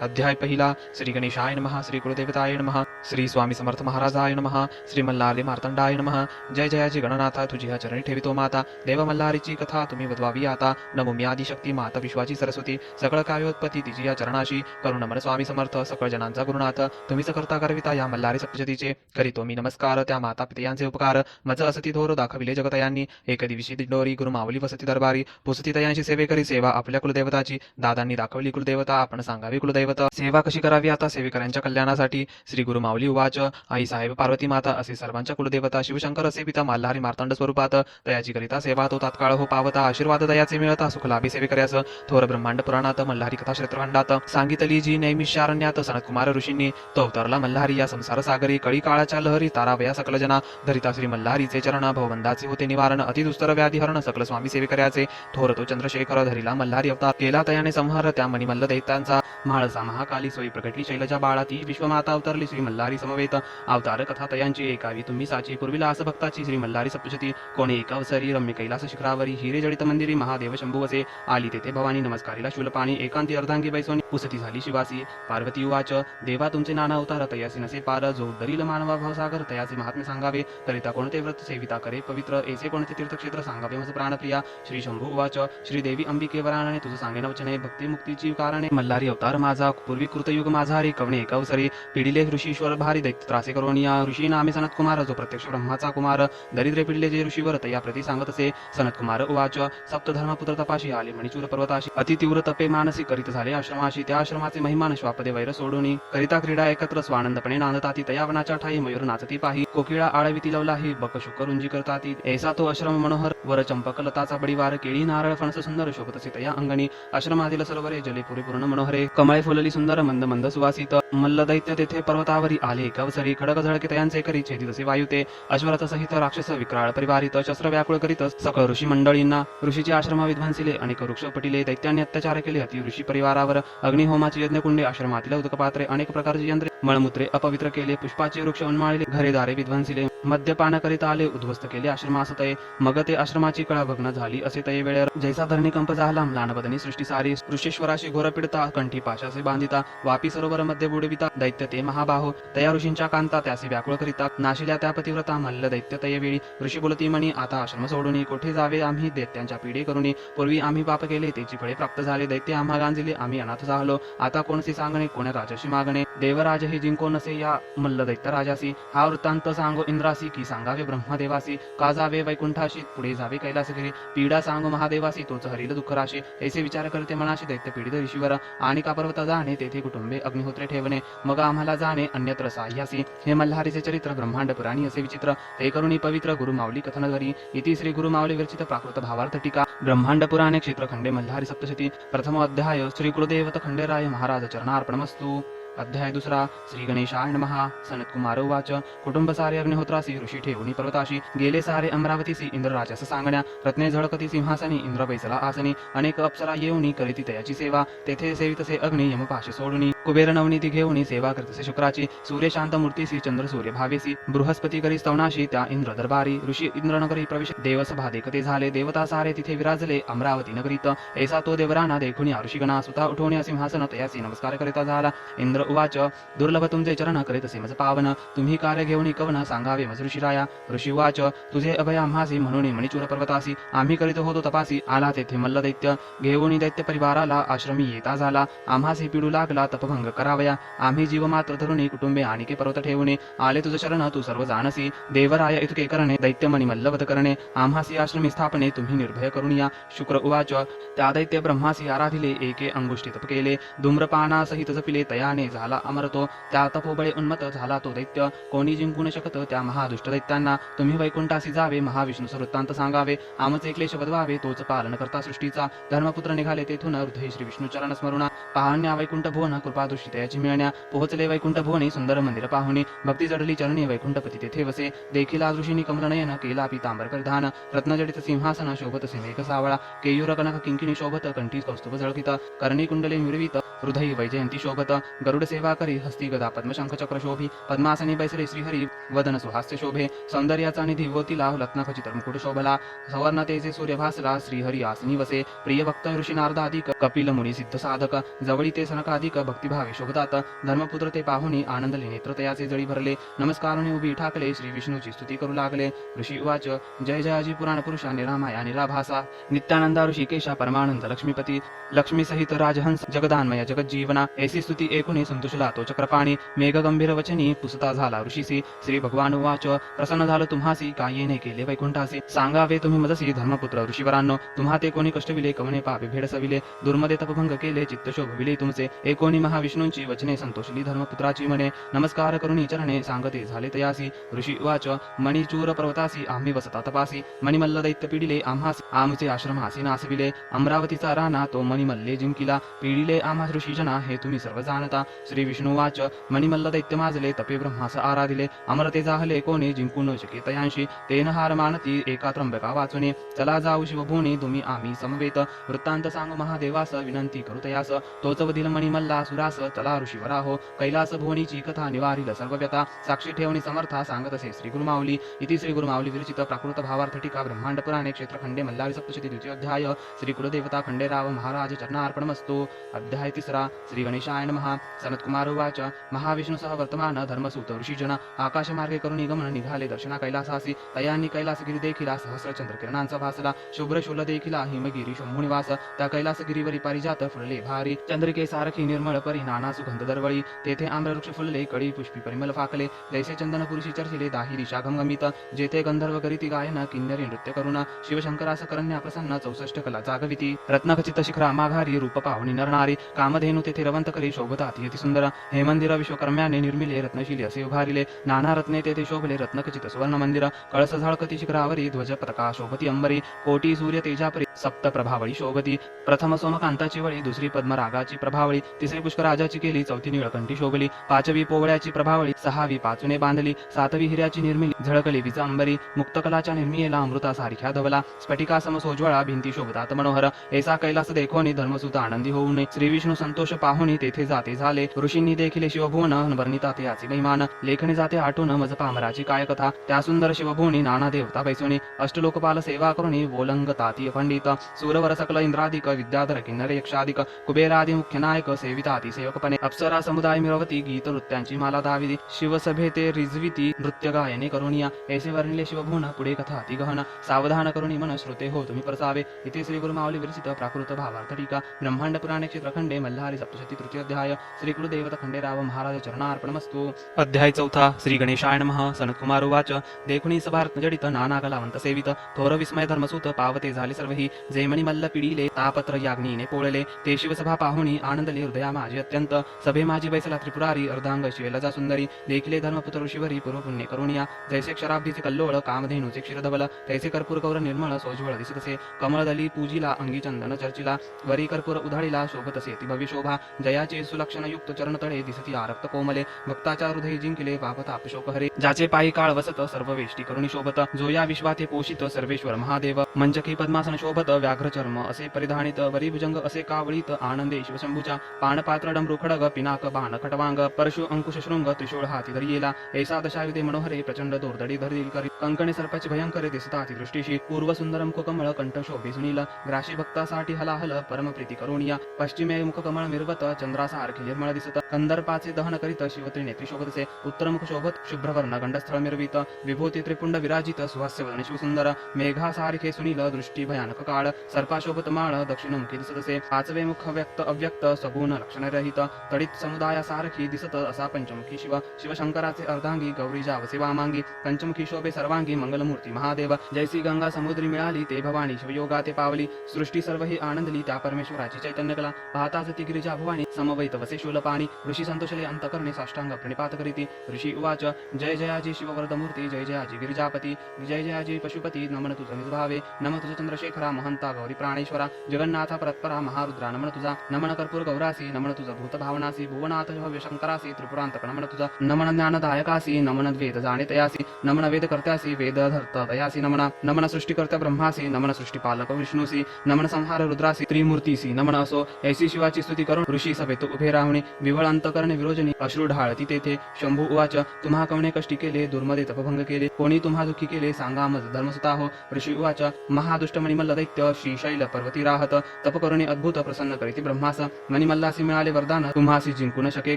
अध्याय पहिला श्री गणेशाय नमः श्री कुलदेवताय नमः श्री स्वामी समर्थ महाराजाय नमः श्री मल्हारी मार्तंडाय नमः जय जयाची गणनाथा तुझी हा चरणी ठेवितो माता देव मल्हारीची कथा तुम्ही वदवावी आता नमोमी आदिशक्ती माता विश्वाची सरस्वती सकळ कार्योत्पत्ती तिची या चरणाशी करुण नमन स्वामी समर्थ सकळ जनांचा गुरुनाथ तुम्हीच करता करविता या मल्हारी सप्तशतीचे करीतो मी नमस्कार त्या माता पितयांचे उपकार मज असती धोर दाखविले जगतयांनी एक दिवशी दिंडोरी गुरु माऊली वसती दरबारी पुसती तयांची सेवे करी सेवा आपल्या कुलदेवताची दादांनी दाखवली कुलदेवता आपण सांगावी कुलदेवता सेवा कशी करावी आता सेवेकऱ्यांच्या कल्याणासाठी श्री गुरु माऊली उवाच आई साहेब पार्वती माता असे सर्वांच्या कुलदेवता शिवशंकर असे पिता मल्हारी मार्तंड स्वरूपात दयाची करिता सेवा तो तात्काळ हो पावता आशीर्वाद दयाचे मिळता सुख लाभी सेवेकऱ्यास थोर ब्रह्मांड पुराणात मल्हारी कथा क्षेत्रखंडात सांगितली जी नैमिषारण्यात सनतकुमार ऋषींनी तो अवतरला मल्हारी या संसार सागरी कळी काळाच्या लहरी तारावया सकल जना धरिता श्री मल्हारीचे चरण भवबंधाचे होते निवारण अतिदुस्तर व्याधी हरण सकल स्वामी सेवेकऱ्याचे थोर तो चंद्रशेखर धरिला मल्हारी अवतार केला तयाने संहार त्या मणिमल्ल दैत्यांचा म्हाळसा महाकाली सोयी प्रकटली शैलजा बाळाती विश्वमाता अवतरली श्री मल्हारी समवेत अवतार कथा तयांची एकावी तुम्ही साची पूर्वीला आस भक्ताची श्री मल्हारी सप्तशती कोणी एकावसरी रम्य कैलास शिखरावरी हिरे जडित मंदिरी महादेव शंभुवसे आली तेथे भवानी नमस्कारीला शूलपाणी एकांती अर्धांगी बैसोनी पुसती झाली शिवासी पार्वती उवाच देवा तुमचे नाना अवतार तयासी नसे पार जो दरील मानवा भावसागर तयाचे महात्म्य सांगावे तरिता कोणते व्रत सेविता करे पवित्र ऐसे कोणते तीर्थक्षेत्र सांगावे मज प्राणप्रिया श्री शंभू उवाच श्री देवी अंबिके वरानने तुझं सांगेन वचने भक्ती मुक्तीची कारणे मल्हारी अवतार माझा पूर्वी कृतयुग माझा हरी कवणे एकावसरी पिडिले ऋषीश्वर भारी दैत्य त्रासे करोनिया ऋषी नामे सनत कुमार जो प्रत्यक्ष ब्रह्माचा कुमार दरिद्रे पिडले जे ऋषीवर तया प्रति सांगत असे सनत कुमार उवाच सप्तधर्मपुत्र तपाशी आले मणिचूर पर्वताशी अति तीव्र तपे मानसी करीत झाले आश्रमाशी त्या आश्रमाचे महिमान श्वापदे वैर सोडून करिता क्रीडा एकत्र स्वानंदपणे नांदताती तया वनाच्या ठाई मयूर नाचती पाही कोकिळा आळविती लवलाही बक शुकरुंजी करताती ऐसा तो आश्रम मनोहर वर चंपक लताचा बडीवार केळी नारळ फणस सुंदर शोभतसे तया अंगणी आश्रमातील सरोवरे जले परिपूर्ण मनोहरे कमळे फुलली सुंदर मंद मंद सुवासित मल्ल दैत्य तेथे पर्वतावरी आले एकावसरी खडक झळके तयांचे करी छेदी तसे वायुते अश्वरथ सहित राक्षस विक्राळ परिवारित शस्त्र व्याकुळ करीत सकळ ऋषी मंडळींना ऋषीचे आश्रम विध्वंसिले अनेक वृक्ष पटिले दैत्यांनी अत्याचार केले अति ऋषी परिवारावर अग्निहोमाची यज्ञकुंडे आश्रमातील उदकपात्रे अनेक प्रकारची यंत्रे मळमूत्रे अपवित्र केले पुष्पाचे वृक्ष उन्माळले घरेदारे विध्वंसिले मद्यपान करीत आले उद्ध्वस्त केले आश्रमासतये मग ते आश्रमाची कळा भग्न झाली असे तये वेळेवर जैसा धरणीकंप झाला म्लानबदनी सृष्टी सारी ऋषेश्वराशी घोर पिडता कंठी पाशासे बांधिता वापी सरोवर मध्ये बुडविता दैत्य ते महाबाहो तया ऋषींच्या कांता त्यासी व्याकुळ करिता नाशिल्या त्या पतिव्रता मल्ल दैत्य तये वेळी ऋषी बोलती म्हणी आता आश्रम सोडून कोठे जावे आम्ही दैत्यांच्या पिढे करुनी पूर्वी आम्ही पाप केले त्याची फळे प्राप्त झाले दैत्य आम्हा गांजिले आम्ही अनाथ झालो आता कोणसी सांगणे कोण राजाशी मागणे देवराज हे जिंको नसे या मल्ल दैत्य राजासी हा वृत्तांत सांगो इंद्रासी की सांगावे ब्रह्मदेवासी का जावे वैकुंठाशी पुढे जावे कैलासगिरी पीडा सांगो महादेवासी तोच हरिल दुःख राशी ऐसे विचार करते मनाशी दैत्य पीडित ऋषीवर आणि का पर्वत जाणे तेथे कुटुंबे अग्निहोत्रे ठेवणे मग आम्हाला जाणे अन्यत्र साह्यासी हे मल्हारीचे चरित्र ब्रह्मांड पुराणी असे विचित्र ते करुणी पवित्र गुरु माऊली कथन करी इति श्री गुरु माऊली विरचित प्राकृत भावार्थ टीका ब्रह्मांड पुराणे क्षेत्रखंडे मल्हारी सप्तशती प्रथम अध्याय श्री कुलदेवत खंडेराय महाराज चरणार्पणमस्तु। अध्याय दुसरा. श्री गणेशाय नमः. सनत्कुमार उवाच. कुटुंब सारे अग्निहोत्रासी ऋषी ठेवुनी पर्वताशी गेले सारे अमरावतीसी इंद्र राजास सांगण्या. रत्ने झळकती सिंहासनी इंद्र बैसला आसनी. अनेक अप्सरा येऊनी करीती तयाची सेवा. तेथे सेवितसे अग्नी यमपाश सोडुनी. कुबेर नवनीती घेऊनी सेवा करतसे शुक्राची. सूर्य शांत मूर्तीसी चंद्र सूर्य भावेसी. बृहस्पती करी स्तवनाशी त्या इंद्र दरबारी. ऋषी इंद्रनगरी प्रवेश देवसभा देखते झाले. देवता सारे तिथे विराजले अमरावती नगरीत. ऐसा तो देवराना देखुनी ऋषिगणा. सुता उठवणी सिंहासन तयासी नमस्कार करिता झाला. इंद्र उवाच. दुर्लभ तुमचे चरण करीतसे मज पावन. तुम्ही कार्य घेऊन कवन सांगावे मज ऋषिराया. ऋषी उवाच. तुझे अभय आम्हासी म्हणून मणिचूर पर्वतासी आम्ही करीत होतो तपासी. आला तेथे मल्ल दैत्य घेऊन दैत्य परिवाराला आश्रमी येता झाला. आम्हासी पिडू लागला तपभंग करावया. आम्ही जीव मात्र धरुणी कुटुंबे आणिके पर्वत ठेवणे. आले तुझ शरण तू सर्व जाणसी. देवराय इतके करणे दैत्य मणी मल्लवध करणे. आम्हासी आश्रमी स्थापने तुम्ही निर्भय करून या. शुक्र उवाच. त्या दैत्य ब्रह्मासी आराधिले एके अंगुष्ठी तप केले. धूम्रपानासहित जपिले तयाने झाला अमरतो. त्या तपोबळे उन्मत झाला तो दैत्य. कोणी जिंकू न शकत त्या महादुष्ट दैत्यांना. तुम्ही वैकुंठासी जावे महाविष्णूचा वृत्तांत सांगावे. आमचे क्लेश बदवावे तोच पालन करता सृष्टीचा. धर्मपुत्र निघाले तेथून हृदय श्री विष्णू चरण स्मरुणा. पाहण्या वैकुंठ भुवन कृपादृष्टी तयाची मिळण्या. पोहोचले वैकुंठ भुवनी सुंदर मंदिर पाहुणी. भक्ती जडली चरणी वैकुंठपती तेथे वसे. देखील ऋषींनी कमलनयन केला पीतांबर परिधान. रत्नजडित सिंहासन शोभत सिमेक सावळा. केयूर कनक किंकिणी शोभत कंठी कौस्तुभ झळकित. कर्णी कुंडले मिरवित हृदय वैजयंती शोभत. गरुड सेवा करी हस्ती गदा पद्मशंख चक्र शोभी. पद्मासनी बैसले श्रीहरी वदन सुहास्य शोभे. सौंदर्याचा निधी वोतीला रत्नखचित मुकुट शोभला. सवर्ण तेजे सूर्य भासला श्रीहरी आसनी वसे. प्रिय भक्त ऋषी नारदाधिक कपिल मुनी सिद्ध साधक. जवळी ते सनकाधिक भक्तिभावे शोभतात. धर्मपुत्र ते पाहुणी आनंदले नेत्र तयाचे जळी भरले. नमस्काराने उभी ठाकले श्री विष्णूची स्तुती करू लागले. ऋषी उवाच. जय जयाजी पुराण पुरुषा निरामाया निराभासा. नित्यानंदा ऋषिकेशा परमानंद लक्ष्मीपती. लक्ष्मी सहित राजहंस जगदान्मय जगज्जीवना. ऐसी स्तुती ऐकुनी संतोषला तो चक्रपाणी. मेघ गंभीर वचनी पुसता झाला ऋषीसी. श्री भगवान उवाच. प्रसन्न झालं तुम्हासी काय येणे केले वैकुंठासी. सांगावे तुम्ही मजसी धर्मपुत्र ऋषीवरांनो. तुम्हा ते कोणी कष्टविले कवणे पापे भेडसविले. दुर्मदे तपभंग केले चित्त शोभविले तुमचे. एकोणी महाविष्णूंची वचने संतोषली धर्मपुत्राची म्हणे. नमस्कार करुणी चरणे सांगते झाले तयासी. ऋषी उवाच. मणिचूर पर्वतासी आम्ही वसता तपासी. मणिमल्ल दैत्य पिडिले आम्हासी आमचे आश्रमासी नासविले. अमरावतीचा राणा तो मणिमल्ले जिंकिला. पिडिले आम्हा ऋषीजना हे तुम्ही सर्व जाणता. श्री विष्णू वाच. मणिमल्ल दैत्य माजले तपे ब्रह्मास आराधिले. अमरते जाहले कोणी जिंकू न शके तयांशी. तेन हार मानती एका त्र्यंबका वाचुने. चला जाऊ शिवभूनी तुम्ही आम्ही समवेत. वृत्तांत सांगू महादेवास विनंती करू तयास. तोच वधील मणिमल्ला सुरास चला ऋषीवराहो. कैलास भुवनीची कथा निवारील सर्व व्यथा. साक्षी ठेवणी समर्था सांगत असे श्री गुरुमाऊली. इति श्री गुरुमाऊली विरचित प्राकृत भावार्थ टीका ब्रह्मांड पुराणे क्षेत्रखंडे मल्हारी सप्तशती द्वितीय अध्याय. श्री कुलदेवता खंडेराव महाराज चरणार्पणमस्तु. अध्याय तिसरा. श्री गणेशाय नमः. सनत्कुमार उवाच. महाविष्णुसह वर्तमान धर्मसूत ऋषीजन आकाशमार्गे करुणी गमन निघाले दर्शना कैलासासी. तयांनी कैलासगिरी देखिला सहस्रचंद्र किरणांचा भासला. शुभ्र शूल देखिला हिमगिरी शंभुनिवास. त्या कैलासगिरीवरी पारिजात फुलले भारी. चंद्रिके सारखी निर्मळ परी नाना सुगंध दरवळी. तेथे आम्रवृक्ष फुलले कडी पुष्पी परिमल फाकले. जैसे चंदन पुरुषी चर्चिले दाही दिशा घमघमित. जेथे गंधर्व करीती गायन किन्नरी नृत्य करुण. शिवशंकरास करण्या प्रसन्न 64 कला जागविती. रत्नखचित शिखरा माघारी रूप पाहुणी नरनारी. कामधेनु तेथे रवंत करी शोभताती अति सुंदर. हे मंदिर विश्वकर्म्याने निर्मिले रत्नशिली असे उभारिले. नाना रत्ने तेथे शोभले रत्नखचित सुवर्ण मंदिर. कळस झळकती शिखरावरी ध्वज पताका शोभती अंबरी. कोटी सूर्य तेजापरी सप्त प्रभावळी शोभती. प्रथम सोमकांताची वळी दुसरी पद्मरागाची प्रभावळी. तिसरी पुष्कराजाची केली चौथी निळकंठी शोभली. पाचवी पोवळ्याची प्रभावळी. सहावी पाचुने बांधली. सातवी हिऱ्याची निर्मिली झळकली विज अंबरी. मुक्तकलाच्या निर्मियेला अमृता सारख्या धवला. स्फटिका सम सोज्वळा भिंती शोभतात मनोहर. ऐसा कैलास देखोनी धर्मसुत आनंदी होऊ नये. श्री विष्णू संतोष पाहुणी तेथे जाते झाले. ऋषींनी देखील शिवभुवन वर्णितात याचे महिमान. लेखणी जाते आटून मज पामराची काय कथा. त्या सुंदर शिवभुवनी नाना देवता बैसुनी. अष्टलोकपाल सेवा करुणी वोलंगताती पंडित. सूरवर सकल इंद्रादिक विद्याधर किन्नर यक्षादिक. कुबेरादी मुख्य नायक सेविताती सेवकपणे. अप्सरा समुदाय मिरवती गीत नृत्यांची माला दाविदी. शिवसभे ते रिजविती नृत्य गायने करुणिया. ऐसे वर्णिले शिवभुवन पुढे कथा अति गहन. सावधान करुणी मन श्रोते हो तुम्ही परसावे. इथे श्री गुरुमाऊली विरचित प्राकृत भावार्थ टीका ब्रह्मांड पुराणे क्षेत्रखंडे मल्हारी सप्तशती तृतीय अध्याय. श्री कुलदेवता खंडेराव महाराज चरणार्पणमस्तु. अध्याय चौथा. श्री गणेशाय नमः. सनत्कुमार उवाच. देखुनी सभा रत्नजडित नाना कलावंत सेवित. थोर विस्मय धर्मसूत पावते झाले सर्वही. जैमणी मल्ल पिडिले तापत्र याग्नीने पोळले. ते शिवसभा पाहुणी आनंदले हृदया माझी अत्यंत. सभे माझी बैसला त्रिपुरारी अर्धांग शिवेलजा सुंदरी. देखिले धर्मपुत्र ऋषीवरी पूर्व पुण्य करुणिया. जैसे क्षराब्दीचे कल्लोळ कामधेनुचे क्षीरधवल. तैसे कर्पूर कौर निर्मळ सोज्वळ दिसतसे. कमळदली पूजिला अंगी चंदन चर्चिला. वरी कर्पूर उधाळीला शोभतसे अति भव्य. दिव्य शोभा जयाचे सुलक्षण युक्त चरणतळे दिसती आरक्त कोमले भक्ताच्या हृदय जिंकले पापताप शोक हरे ज्याचे पायी काळ वसत सर्व वेष्टी करुणी शोभत जो या विश्वाते पोषित सर्वेश्वर महादेव मंचकी पद्मासन शोभत व्याघ्र चर्म असे परिधानित वरी भुजंग असे कावळीत आनंदे शिवशंभूच्या पाणपात्र डमरू खडग पिनाक बाण खटवांग परशु अंकुश शृंग त्रिशूळ हाती धरियेला ऐसा दशायुधे मनोहरे प्रचंड दोरदडी धरतील करी कंकणे सर्पाची भयंकरे दिसता दृष्टीशी पूर्व सुंदर मुख कमळ कंठ शोभे सुनील ग्राशी भक्तासाठी हलाहल परम प्रीती करुणिया पश्चिमे मुख कमळ मिरवत चंद्रासारखे निर्मळ दिसत कंदर्पाचे दहन करीत शिव त्रिनेत्री शोभतसे उत्तर मुख शोभत शुभ्रवर्ण गंडस्थळ मिरवित विभूती त्रिपुंड विराजित सुहास्य वदन शिवसुंदर मेघासारखे सुनील दृष्टी भयानक काळ सर्पा शोभत माळ दक्षिणमुखी दिसतसे पाचवे मुख व्यक्त अव्यक्त सगुण लक्षणरहित तडित समुदायासारखी दिसत असा पंचमुखी शिव शिवशंकराचे अर्धांगी गौरी जावसे वामांगी पंचमुखी शोभे सर्वांगी मंगलमूर्ती महादेव जैसी गंगा समुद्री मिळाली ते भवानी शिवयोगा ते पावली सृष्टी सर्व ही आनंदली त्या परमेश्वराची चैतन्य कला पाहताच ती गिरिजा भवानी समवैत वसे शूलपाणी ऋषी संतोषले अंतकरणे साष्टांग प्रणिपात करीती ऋषी उवाच जय जयाजी शिववरदमूर्ती जय जयाजी गिरिजापती जय जयाजी पशुपती नमन तुझ निजभावे नम तुझ चंद्रशेखरा महंता गौरी प्राणेश्वरा जगन्नाथा परत्परा महारुद्रा नमन तुझा नमन कर्पूर गौरासी नमन तुझ भूत भावनासी भुवनाथ भव्य शंकरासी त्रिपुरांतक नमन तुझा नमन ज्ञानदायकासी नमन वेद जाणे तयासी नमन वेद कर्त्यासी वेद धर्त तयासी नमन नमन सृष्टिकर्त्या ब्रह्मासी नमन सृष्टिपालक विष्णूसी नमन संहार रुद्रासी त्रिमूर्तीसी नमन असो ऐसी शिवाची स्तुती करून ऋषी सभेत उभे राहुणे विवळ अंतकरणे विरोजनी अश्रू ढाळती तेथे शंभू उवाच तुम्हा कवणे कष्टी केले दुर्मदे तपभंग केले कोणी तुम्हा दुःखी केले सांगा मज धर्मसुता हो ऋषी उवाच महादुष्ट मणिमल्ल दैत्य श्रीशैल पर्वती राहत तप करुणी अद्भुत प्रसन्न करीती ब्रह्मास मणिमल्लासी मिळाले वरदान तुम्हासी जिंकू न शके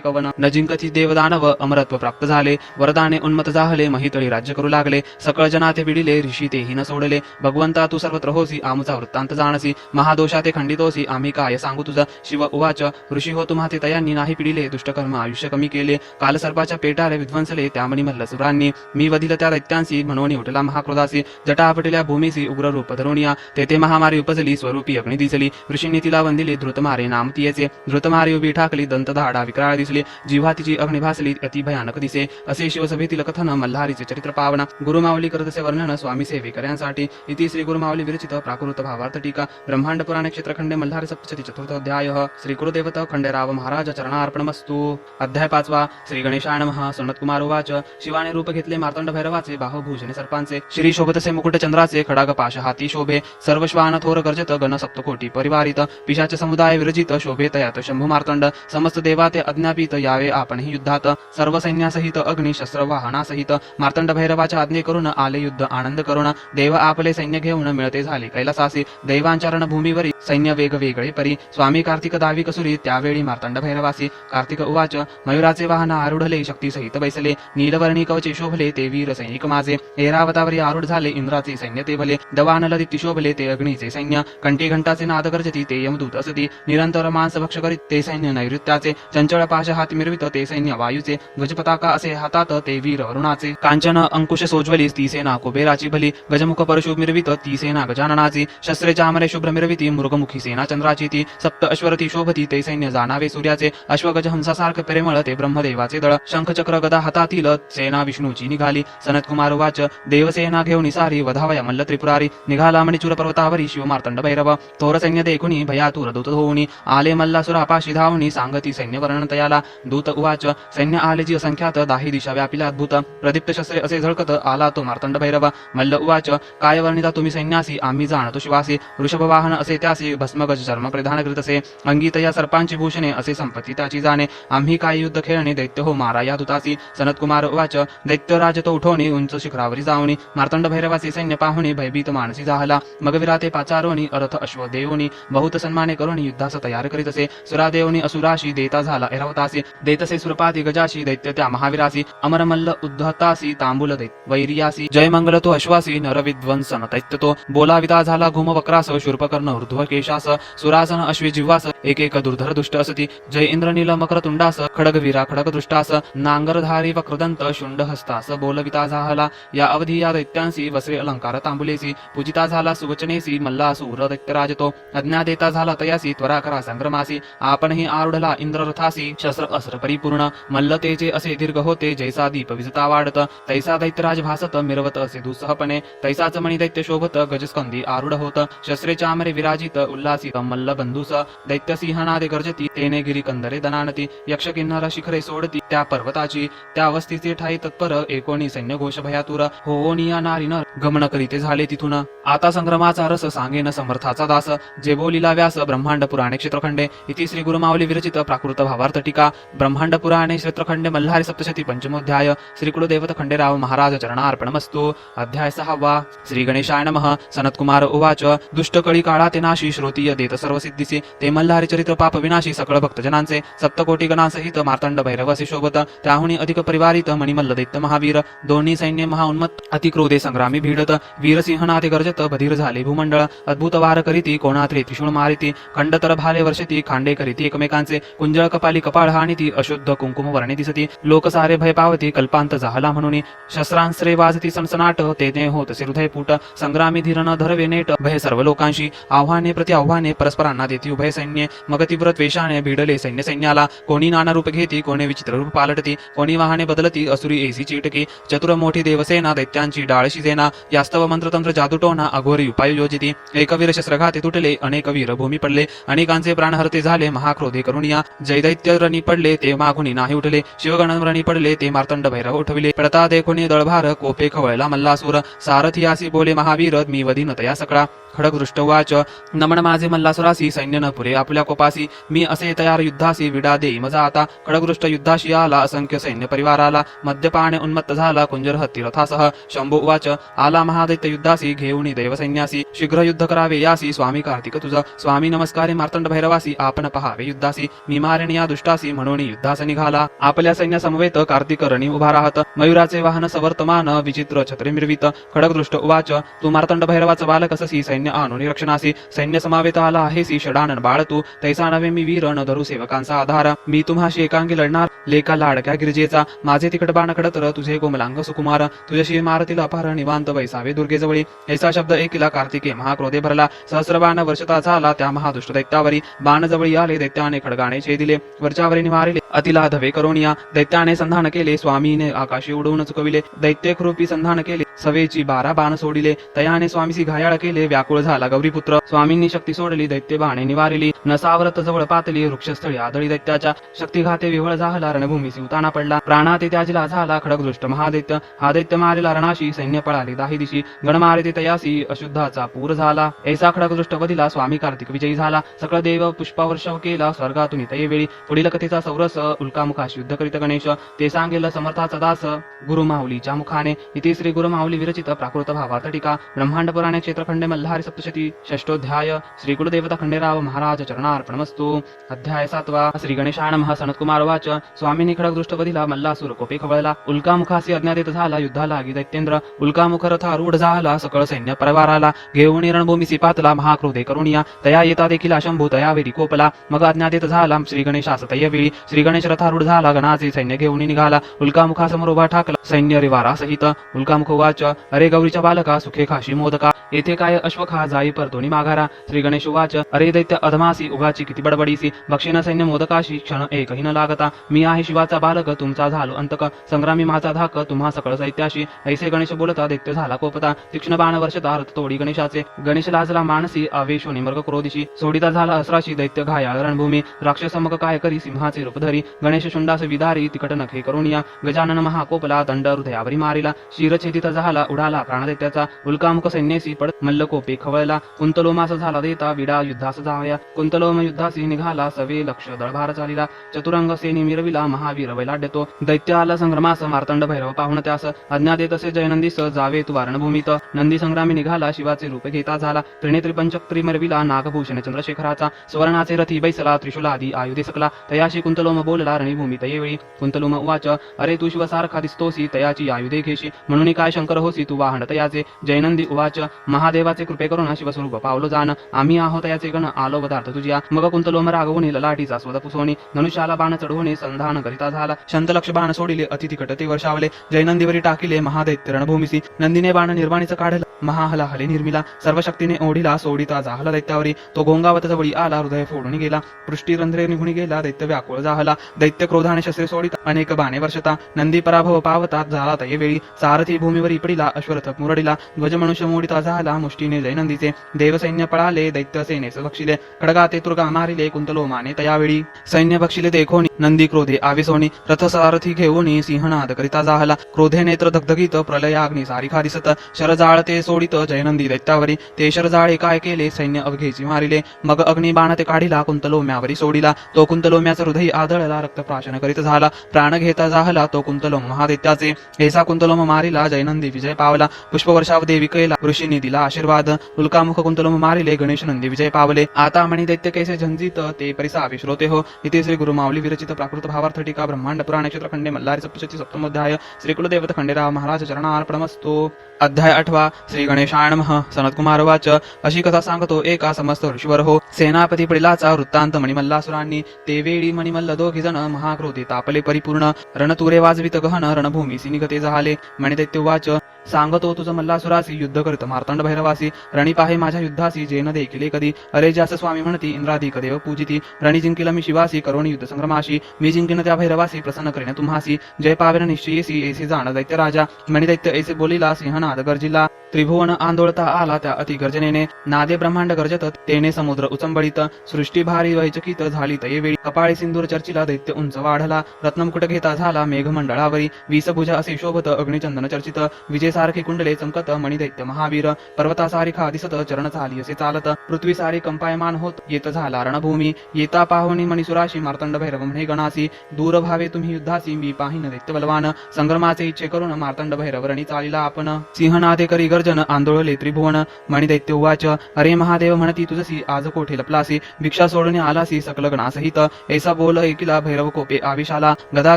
कवन न जिंकती देवदानव अमरत्व प्राप्त झाले वरदाने उन्मत जाहले महितळी राज्य करू लागले सकळ जनाते विडिले ऋषी तेही न सोडले भगवंता तू सर्वत्र होसी आमचा वृत्तांत जाणसी महादोषा ते खंडितोसी आम्ही काय सांगू तुझा शिव उवाच ऋषी हो तुम्हा ते तयांनी नाही पिडिले दुष्टकर्म आयुष्य कमी केले काल सर्पाच्या पेटाले विध्वंसले त्या मणिमल्ल सुरांनी मी वधिल त्या दैत्यांसी म्हणून उठला महाक्रोधासी जटा आपटल्या भूमीसी उग्र रूप धरुणिया तेथे महामारी उपजली स्वरूपी अग्नी दिसली ऋषींनी तिला वंदिले धृतमारे नाम तियेचे धृतमारी उभी ठाकली दंत धाडा विक्राळ दिसली जिव्हा तिची अग्नी भासली अति भयानक दिसे असे शिवसभेतील कथन मल्हारीचे चरित्र पावना गुरुमावली करत असे वर्णन स्वामी सेवेकऱ्यांसाठी इति श्री गुरुमावली विरचित प्राकृत भावार्थ टीका ब्रह्मांड पुराणे क्षेत्रखंडे मल्हारी सप्तशती चतुर्थ अध्याय श्री गुरुदेवत खंडेराव महाराज चरणार्पणमस्तु अध्याय 5 श्री गणेशाय नमः सनतकुमार उवाच शिवाने रूप घेतले मार्तंड भैरवाचे बाहुभूषणे सर्पांचे श्री शोभतसे मुकुट चंद्राचे खडाग पाश हाती शोभे सर्व श्वान थोर गर्जत गण सप्तकोटी परिवारित पिशाच समुदाय विरजित शोभे तयात शंभू मार्तंड समस्त देवा ते अज्ञापित यावे आपणही युद्धात सर्व सैन्यासहित अग्नि शस्त्र वाहनासहित मार्तंड भैरवाच्या आज्ञे करून आले युद्ध आनंद करून देव आपले सैन्य घेऊन मिळते झाले कैलासासी दैवांच्या रणभूमीवरी सैन्य वेग वेगळे परी स्वामी कार्तिक दावी कसुरी त्यावेळी मार्तंड भैरवासी कार्तिक उवाच मयुराचे वाहन आरूढले शक्ती सहित बैसले नीलवर्णी कवचे शोभले ते वीर सैनिक माझे ऐरावतावरी आरूढ झाले इंद्राचे सैन्य ते भले दवानल दीप्ती शोभले ते अग्नीचे सैन्य कंठी घंटाचे नाद गर्जती ते यमदूत असती निरंतर मांस भक्ष करीत ते सैन्य नैऋत्याचे चंचळ पाश हाती मिरवित ते सैन्य वायूचे ध्वजपताका असे हातात ते वीर वरुणाचे कांचन अंकुश सोज्वली ती सेना कुबेराची भली गजमुख परशु मिरवित ती सेना गजाननाची शस्त्रे चामरे शुभ्र मिरविती मृगमुखी सेना चंद्राची ती सप्त अश्वरथी शोभती ते सैन्य जाणावे सूर्याचे अश्वगज हंसासारखे प्रेमळ ते ब्रह्मदेवाचे दळ शंख चक्र गदा हातातील सेना विष्णूची निघाली सनतकुमार उवाच देवसेना घेऊन सारी वधावया मल्ल त्रिपुरारी निघाला मणिचूर पर्वतावरी शिव मार्तंड भैरव थोर सैन्य देखुनी भयातुर दूत होऊनी आले मल्लासुर आपाशी धावणी सांगती सैन्य वर्णन तयाला दूत उवाच सैन्य आले जी असंख्यात दाही दिशा व्यापिला अद्भुत प्रदीप्त शस्त्रे असे झळकत आला तो मार्तंड भैरव मल्ल उवाच काय वर्णिता तुम्ही सैन्यासी आम्ही जाणतो शिवासी वृषभ वाहन असे त्यासी भस्मगज चर्म परिधान करीत असे अंगीत या सर्पांची भूषणे असे संपत्ती त्याची जाणे आम्ही काय युद्ध खेळणे दैत्य हो मारा या दूतासी सनतकुमार उवाच दैत्यराज तो उठवणी उंच शिखरावरी जाऊनी मार्तंड भैरवाचे सैन्य पाहुणी भयभीत मानसी जाहला मग विराते पाचारोनी अर्थ अश्व देवनी बहुत सन्माने करुणी युद्धास तयार करीत असे सुरादेवनी असुराशी देता झाला ऐरावतासी देतसे सुरपाती गजाशी दैत्य त्या महावीरासी अमरमल्ल उद्धतासी तांबूल दैत्य वैरियासी जय मंगल तो अश्वासी नरविध्वंसन दैत्य तो बोलाविता झाला घुम वक्रास शूर्पकर्ण ऊर्ध्व केशास सुरासन अश्वी जिव्हास एक एक दुर्धर दुष्ट असती जय इंद्रनील मकर तुंडास खडगवीरा खडग दृष्टास नांगरधारी वक्रदंत शुंड हस्तास बोलविता झाला या अवधी या दैत्यांसी वस्त्रे अलंकार तांबुलेसी पूजिता झाला सुवचनेसी मल्लासूर दैत्यराज तो अज्ञा देता झाला तयासी त्वरा करा संग्रमासी आपणही आरूढला इंद्ररथासी शस्त्र अस्त्र परिपूर्ण मल्ल तेजे असे दीर्घ होते जैसा दीप विजता वाढत तैसा दैत्यराज भासत मिरवत असे दुस्सहपणे तैसाच मणी दैत्य शोभत गजस्कंदी आरूढ होत शस्त्रे चामरे विराजित उल्लासित मल्ल बंधुस दैत्य सिंहनादे गर्जती तेने गिरी कंदरे दनानती यक्ष किन्नर शिखरे सोडती त्या पर्वताची त्या अवस्थिती ठाई तत्पर एकोणी सैन्य घोष भयातुर होनिया नारी नर गमन करीते झाले तिथून आता संग्रमाचा रस सांगेन समर्थाचा दास जे बोलिला व्यास ब्रह्मांड पुराणे क्षेत्रखंडे इति श्री गुरुमाऊली विरचित प्राकृत भावार्थ टीका ब्रह्मांड पुराणे क्षेत्रखंडे मल्हारी सप्तशती पंचमोध्याय श्री कुलदेवत खंडेराव महाराज चरणार्पणमस्तु अध्याय 6 श्री गणेशाय नमः सनत्कुमार उवाच दुष्टकळी काळा ते नाशी श्रोतीय देत सर्व सिद्धीसी ते मल्हारी चरित्र पाप विनाशी सकळ भक्तजनांचे सप्तकोटी गणासहित मार्तंड भैरव असे शोभत त्याहुनी अधिक परिवारित मणिमल्ल दैत्य महावीर दोन्ही सैन्य महाउन्मत्त अतिक्रोधे संग्रामी भिडत वीरसिंहनाथे गर्जत बधीर झाले भूमंडळ अद्भुत वार करीती कोणात्रे त्रिशूळ मारिती खंडतर भाले वर्षती खांडे करीती एकमेकांचे कुंजळ कपाली कपाळ हानिती अशुद्ध कुंकुम वर्णे दिसती लोक सारे भय पावती कल्पांत झाला म्हणून शस्त्रांस्त्रे वाजती सनसनाट तेने होत हृदय फूट संग्रामी धीर न धरवे नेट भय सर्व लोकांशी आव्हाने प्रति आव्हाने परस्परांना देती उभय सैन्य मग तीव्र द्वेषाने भिडले सैन्य सैन्याला कोणी नाना रूप घेती कोणी विचित्र रूप पालटती कोणी वाहने बदलती असुरी एसी चिटकी चतुर मोठी देवसेना दैत्यांची डाळशी सेना यास्तव मंत्रतंत्र जादूटोना अघोरी उपाय योजिती एकवीर शस्त्रघाते तुटले अनेक वीर भूमी पडले अनेकांचे प्राणहरते झाले महाक्रोधे करुणिया जय दैत्य रणी पडले ते मागुनी नाही उठले शिवगण रणी पडले ते मार्तंड भैरव उठविले पडता देखुनी दळभार कोपे खवळला मल्लासूर सारथियासी बोले महावीर मी वदीन तया सकळा खडगदृष्ट वाच नमन माझे मल्लासुरासी सैन्य न पुरे आपल्या कोपासी मी असे तयार युद्धासी विडा देई मजा आता खडगदृष्ट युद्धाशी आला असंख्य सैन्य परिवाराला मद्यपाने उन्मत्त झाला कुंजर हत्ती रथासह शंभू वाच आला महादैत्य युद्धासी घेऊन देव सैन्यासी शीघ्र युद्ध करावे यासी स्वामी कार्तिक तुझ स्वामी नमस्कारे मार्तंड भैरवासी आपण पहावे युद्धासी मी मारेन या दुष्टासी म्हणून युद्धास निघाला आपल्या सैन्य समवेत कार्तिक रणी उभा राहत मयुराचे वाहन सवर्तमान विचित्र छत्रे मिरवित खडगदृष्ट उवाच तू मार्तंड भैरवाचा बालक अससी सैन्य आणून रक्षणासी सैन्य समावेत आला आहेसी षडानन बाळ तू तैसा नवे मी वीर न धरू सेवकांचा आधार मी तुम्हाशी एकांगी लढणार लेका लाडक्या गिरजेचा माझे तिकट बाण खडतर तुझे कोमलांग सुकुमार तुझ्याशी मारतील अपार निवांत वैसावे दुर्गे जवळी ऐसा शब्द ऐकिला कार्तिके महाक्रोधे भरला सहस्र बाण वर्षता झाला त्या महादुष्ट दैत्यावरी बाण जवळी आले दैत्याने खडगाणे छेदिले वरच्यावरी निवारिले अतिला धवे करोनिया दैत्याने संधान केले स्वामीने आकाशी उडवून चुकविले दैत्य कृपी संधान केले सवेची 12 बाण सोडिले तयाने स्वामीसी घायाळ केले व्याकुळ झाला गौरीपुत्र स्वामींनी शक्ती सोडली दैत्य बाणे निवारिली नसावरत जवळ पातली वृक्षस्थळी आदळी दैत्याच्या शक्तिघाते विवळ झाला रणभूमीसी उताना पडला प्राणाते त्याजिला झाला खडगदृष्ट महादैत्य हा दैत्य मारिला रणाशी सैन्य पळाली दाही दिशी गण मारिते तयासी अशुद्धाचा पूर झाला ऐसा खडगदृष्ट वदिला स्वामी कार्तिक विजयी झाला सकळ देव पुष्पावर्षव केला स्वर्गातून तये वेळी पुढील कथेचा सौरस उल्कामुखाशी युद्ध करीत गणेश ते सांगेल समर्थाचा दास गुरुमाऊलीच्या मुखाने इति श्री गुरुमाऊली विरचित प्राकृत भावार्थ टीका ब्रह्मांड पुराणे क्षेत्रखंडे मल्हारी सप्तशती षष्ठोध्याय श्री कुलदेवता खंडेराव महाराज चरणार्पणमस्तु अध्याय 7 श्री गणेशाय नमः सनत्कुमार वाच स्वामींनी खडगदृष्ट वदिला मल्लासूर कोपे खवळला उल्कामुखासी अज्ञातेत झाला युद्धाला दैत्येंद्र उल्कामुख रथारूढ झाला सकळ सैन्य परिवाराला घेऊन रणभूमीसी पातला महाक्रोधे करुणिया तया येता देखील शंभू तयावेरी कोपला मग अज्ञातेत झाला श्री गणेशास तयवेळी श्री गणेश रथारूढ झाला गणाचे सैन्य घेऊन निघाला उल्कामुखासमोर उभा ठाकला सैन्य रिवारा सहित उल्कामुख वाच अरे गौरीच्या बालका सुखे खाशी मोदका येथे काय अश्वखा जाई परतोनी माघारा श्री गणेश वाच अरे दैत्य अधमासी उगाची किती बडबडीसी बक्षिण सैन्य मोदकाशी क्षण एकही न लागता मी आहे शिवाचा बालक तुमचा झालो अंतक संग्रामी माझा धाक तुम्हा सकळ दैत्याशी ऐसे गणेश बोलता दैत्य झाला कोपता तीक्ष्ण बाण वर्षता रथ तोडी गणेशाचे गणेश लाजला मानसी आवेशोनी मर्ग क्रोधिशी सोडिता झाला अस्राशी दैत्य घायाळ रणभूमी राक्षसमक काय करी सिंहाचे रूप धरी गणेश शुंडास विदारी तिकट नखे करुणिया गजानन महाकोपला दंड हृदयावरी मारिला शिरछेदित झाला उडाला प्राणदैत्याचा उल्कामुख सैन्यसी पडत मल्ल कोपे खवळला कुंतलोमास झाला देता विडा युद्धास जावया कुंतलोम युद्धासी निघाला सवे लक्ष दळभार चालिला चतुरंग सेनी मिरविला महावीर वैलाड्यतो दैत्य आला संग्रमास मार्तंड भैरव पाहुण त्यास अज्ञात तसे जयनंदीस जावे तू वारणभूमीत नंदी संग्रामी निघाला शिवाचे रूप घेता झाला त्रिनेत्री पंचक्त्री मिरविला नागभूषण चंद्रशेखराचा सुवर्णाचे रथी बैसला त्रिशूलादी आयुधे सकला तयाशी कुंतलोम बोलला रणभूमी तयेवेळी कुंतलोम उवाच अरे तू शिवसारखा दिसतोसी तयाची आयुधे घेशी म्हणून काय शंकर होसी तू वाहन तयाचे जयनंदी उवाच महादेवाचे कृपे करून शिवस्वरूप पावलो जाण आम्ही आहो तयाचे गण आलो पदार्थ तुझ्या मग कुंतलोम रागवणे ललाटीचा स्वद पुसवणे धनुष्याला बाण चढवणे संधान करिता झाला शंतलक्ष बाण सोडिले अति तिकट ते वर्षावले जयनंदीवरी टाकिले महादैत्य रणभूमीसी नंदीने बाण निर्वाणीच काढला महाहलाहले निर्मिला सर्व शक्तीने ओढिला सोडिता जाहला दैत्यावरी तो घोंगावत जवळी आला हृदय फोडून गेला पृष्टी रंध्रे निघून गेला दैत्य व्याकुळ झाला दैत्य क्रोधाने शस्त्रे सोडिता अनेक बाणे वर्षता नंदी पराभव पावतात झाला तये वेळी सारथी भूमीवरी पडिला अश्वरथ मुरडिला ध्वज मनुष्य मोडिता झाला मुष्टीने जयनंदीचे देवसैन्य पळाले दैत्य सेनेस बक्षिले खडगाते तुर्गा मारिले कुंतलोमाने तयावेळी सैन्य बक्षिले देखोनी नंदी क्रोधे आवेसोनी रथ सारथी घेऊनी सिंहनाद करिता जाहला क्रोधे नेत्र धगधगीत प्रलयाग्नी सारिखा दिसत शरजाळ ते सोडित जयनंदी दैत्यावरी ते शरजाळे काय केले सैन्य अवघेची मारिले मग अग्नी बाण ते काढिला कुंतलोम्यावरी सोडिला तो कुंतलोम्याचा हृदय आदळला रक्त प्राशन करीत झाला प्राण घेता जाहला तो कुंतलोम महादैत्याचे ऐसा कुंतलोम मारिला जयनंदी विजय पावला पुष्पवर्षाव देवी कैला ऋषींनी दिला आशीर्वाद उल्कामुख कुंतलोम मारिले गणेश नंदी विजय पावले आता मणी दैत्य कैसे झंझित ते परिसा विश्रोते हो इथे श्री गुरु माऊली विरचित प्राकृत भावार्थ टीका ब्रह्मांड पुराण क्षेत्रखंडे मल्हारी सप्तशती सप्तमोध्याय श्री कुलदेवत खंडेराव महाराज चरणार्पणमस्तु अध्याय 8 श्री गणेशाय नमः सनतकुमार वाच अशी कथा सांगतो एका समस्त ऋषीवर हो सेनापती पडिलाचा वृत्तांत मणिमल्लासुरांनी ते वेळी मणिमल्ल दोघी जण महाक्रोधी तापले परिपूर्ण रणतुरे वाजवित गहन रणभूमीसी निगते झाले मणिदैत्य वाच सांगतो तुझ मल्लासुरासी युद्ध करत मार्तंड भैरवासी रणी पाहे माझ्या युद्धासी जेन देखिले कधी अरे ज्यास स्वामी म्हणती इंद्राधिक देव पूजिती रणी जिंकिला मी शिवासी करोणी युद्ध संग्रमाशी मी जिंकिन त्या भैरवासी प्रसन्न करीन तुम्हासी जय पावेन निश्चयेसी ऐसे जाण दैत्य राजा मणिदैत्य ऐसे बोलिला सिंहनाद गर्जिला त्रिभुवन आंदोळता आला त्या अति गर्जनेने नादे ब्रह्मांड गर्जत तेने समुद्र उचंबळीत सृष्टी भारी वैचकित झाली तये वेळी कपाळी सिंदूर चर्चिला दैत्य उंच वाढला रत्नमुकुट घेता झाला मेघमंडळावरी वीसभुजा असे शोभत अग्निचंदन चर्चित विजय सारखे कुंडले चमकत मणिदैत्य महावीर पर्वता सारिखा दिसत चरण चाली असे चालत पृथ्वी सारी कंपायमान होत येत झाला रणभूमी येता पाहुणी मणिसुराशी मार्तंड भैरव म्हणे गणासी दूर भावे तुम्ही युद्धासी मी पाहिन दैत्य बलवान संग्रमाचे इच्छे करून मार्तंड भैरव रणी चालिला आपण सिंहनादे करी गर्जन आंदोळले त्रिभुवन मणिदैत्य उवाच अरे महादेव म्हणती तुझसी आज कोठे लपलासी भिक्षा सोडणे आलासी सकल गणासहित ऐसा बोल ऐकिला भैरव कोपे आविशाला गदा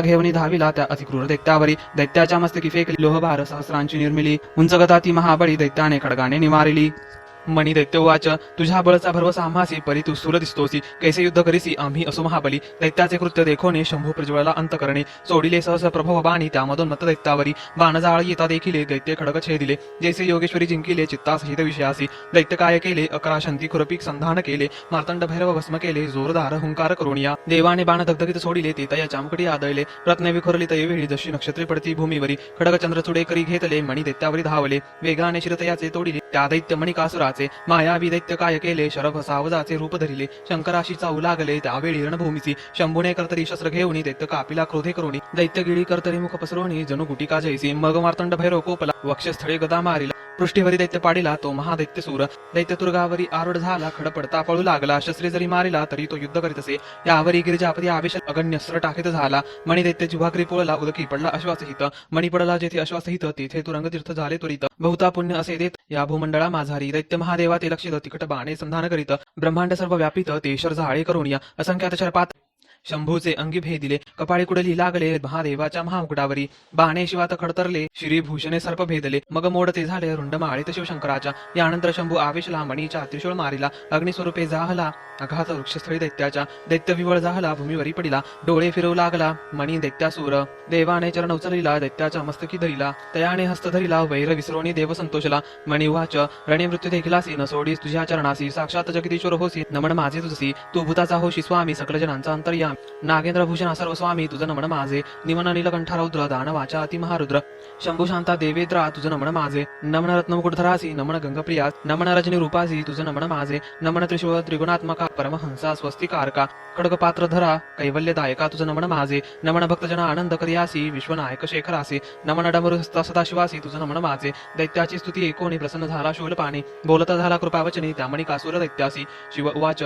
घेवनी धाविला त्या अतिक्रूर दैत्यावरी दैत्याच्या मस्तकी फेकली लोहभार सहस्रांची निर्मिली उंच गदा ती महाबळी दैत्याने खडगाने निमारिली मणी दैत्य वाच तुझ्या बळचा भरवसा आम्हासी परी तू स्थूल दिसतोसी कैसे युद्ध करीसी आम्ही असो महाबली दैत्याचे कृत्य देखोने शंभू प्रज्वळला अंत करणे सोडिले सहस प्रभव बाणी त्यामधून मत दैत्यावरी बाण जाळ येता देखिले दैत्य खडग छेदिले जैसे योगेश्वरी जिंकिले चित्तासहित विषयासी दैत्य काय केले अकराशंती खुरपीक संधान केले मार्तंड भैरव भस्म केले जोरदार हुंकार करुणिया देवाने बाण दगदगीत सोडिले ते तया चामकटी आदळले रत्ने विखुरली तये वेळी जशी नक्षत्रे पडती भूमीवरी खडग चंद्र चुडे करी घेतले मणी दैत्यावरी धावले वेगाने शिरतयाचे तोडिले त्या दैत्य मणिकासुराचे मायावी दैत्य काय केले शरभ सावजाचे रूप धरिले शंकराशी चावू लागले त्यावेळी रणभूमीची शंभूने कर्तरी शस्त्र घेऊन दैत्य कापिला क्रोधे करुणी दैत्य गिळी कर्तरी मुख पसरवणी जणू गुटिका जैसी मग मार्तंड भैरव कोपला वक्षस्थळे गदा मारिला पृष्ठीवरी दैत्य पाडिला तो महादैत्य सूर दैत्य तुर्गावरी आरूढ झाला खडपडता पळू लागला शस्त्रे जरी मारिला तरी तो युद्ध करीत असे यावरी गिरिजापती आवेश अगण्यस्त्र टाकीत झाला मणी दैत्य जिव्हाग्री पोळला उदकी पडला अश्वासहित मणी पडला जेथे अश्वासहित तेथे तुरंगतीर्थ झाले त्वरित बहुता पुण्य असे देत या भूमंडळा माझारी दैत्य महादेवा ते लक्षित तिकट बाणे संधान करीत ब्रह्मांड सर्व व्यापित ते शर झाळे करून या असंख्यात शरपात शंभूचे अंगी भेदिले कपाळी कुडली लागले महादेवाच्या महामुकुटावरी बाणे शिवात खडतरले श्रीभूषणे सर्प भेदले मग मोडते झाले रुंडमाळीत शिवशंकराच्या यानंतर शंभू आवेशला मणीच्या त्रिशूळ मारिला अग्निस्वरूपे जाहला अघात वृक्षस्थळी दैत्याच्या दैत्य विवळ जाहला भूमीवरी पडिला डोळे फिरवू लागला मणी दैत्यासूर देवाने चरण उचलिला दैत्याच्या मस्तकी धरिला तयाने हस्त धरिला वैर विसरोनी देव संतोषला मणी वाच रणे मृत्यू देखिलासी न सोडीस तुझ्या चरणासी साक्षात जगदीश्वर होसी नमन माझे तुझसी तू भूताचा होशी स्वामी सकल जनांचा अंतर्या नागेंद्र भूषण सर्व स्वामी तुझं नमन माझे निमन नीलकंठा रौद्र दानवाचा अति महारुद्र शंभू शांता देवेद्रा तुझं नमन माझे नमन रत्नमुकुटधरासी नमन गंगप्रिया नमन रजनी रूपासी तुझं नमन माझे नमन त्रिशूळ त्रिगुणात्मका परमहंसा स्वस्तिकारका खडगपात्र धरा कैवल्यदायका तुझं नमन माझे नमन भक्तजना आनंद करियासी विश्वनायक शेखरासी नमन डमरू हस्ता सदाशिवासी तुझं नमन माझे दैत्याची स्तुती एकोणी प्रसन्न झाला शूलपाणी बोलता झाला कृपावचनी त्यामणी कासूर दैत्यासी शिव उवाच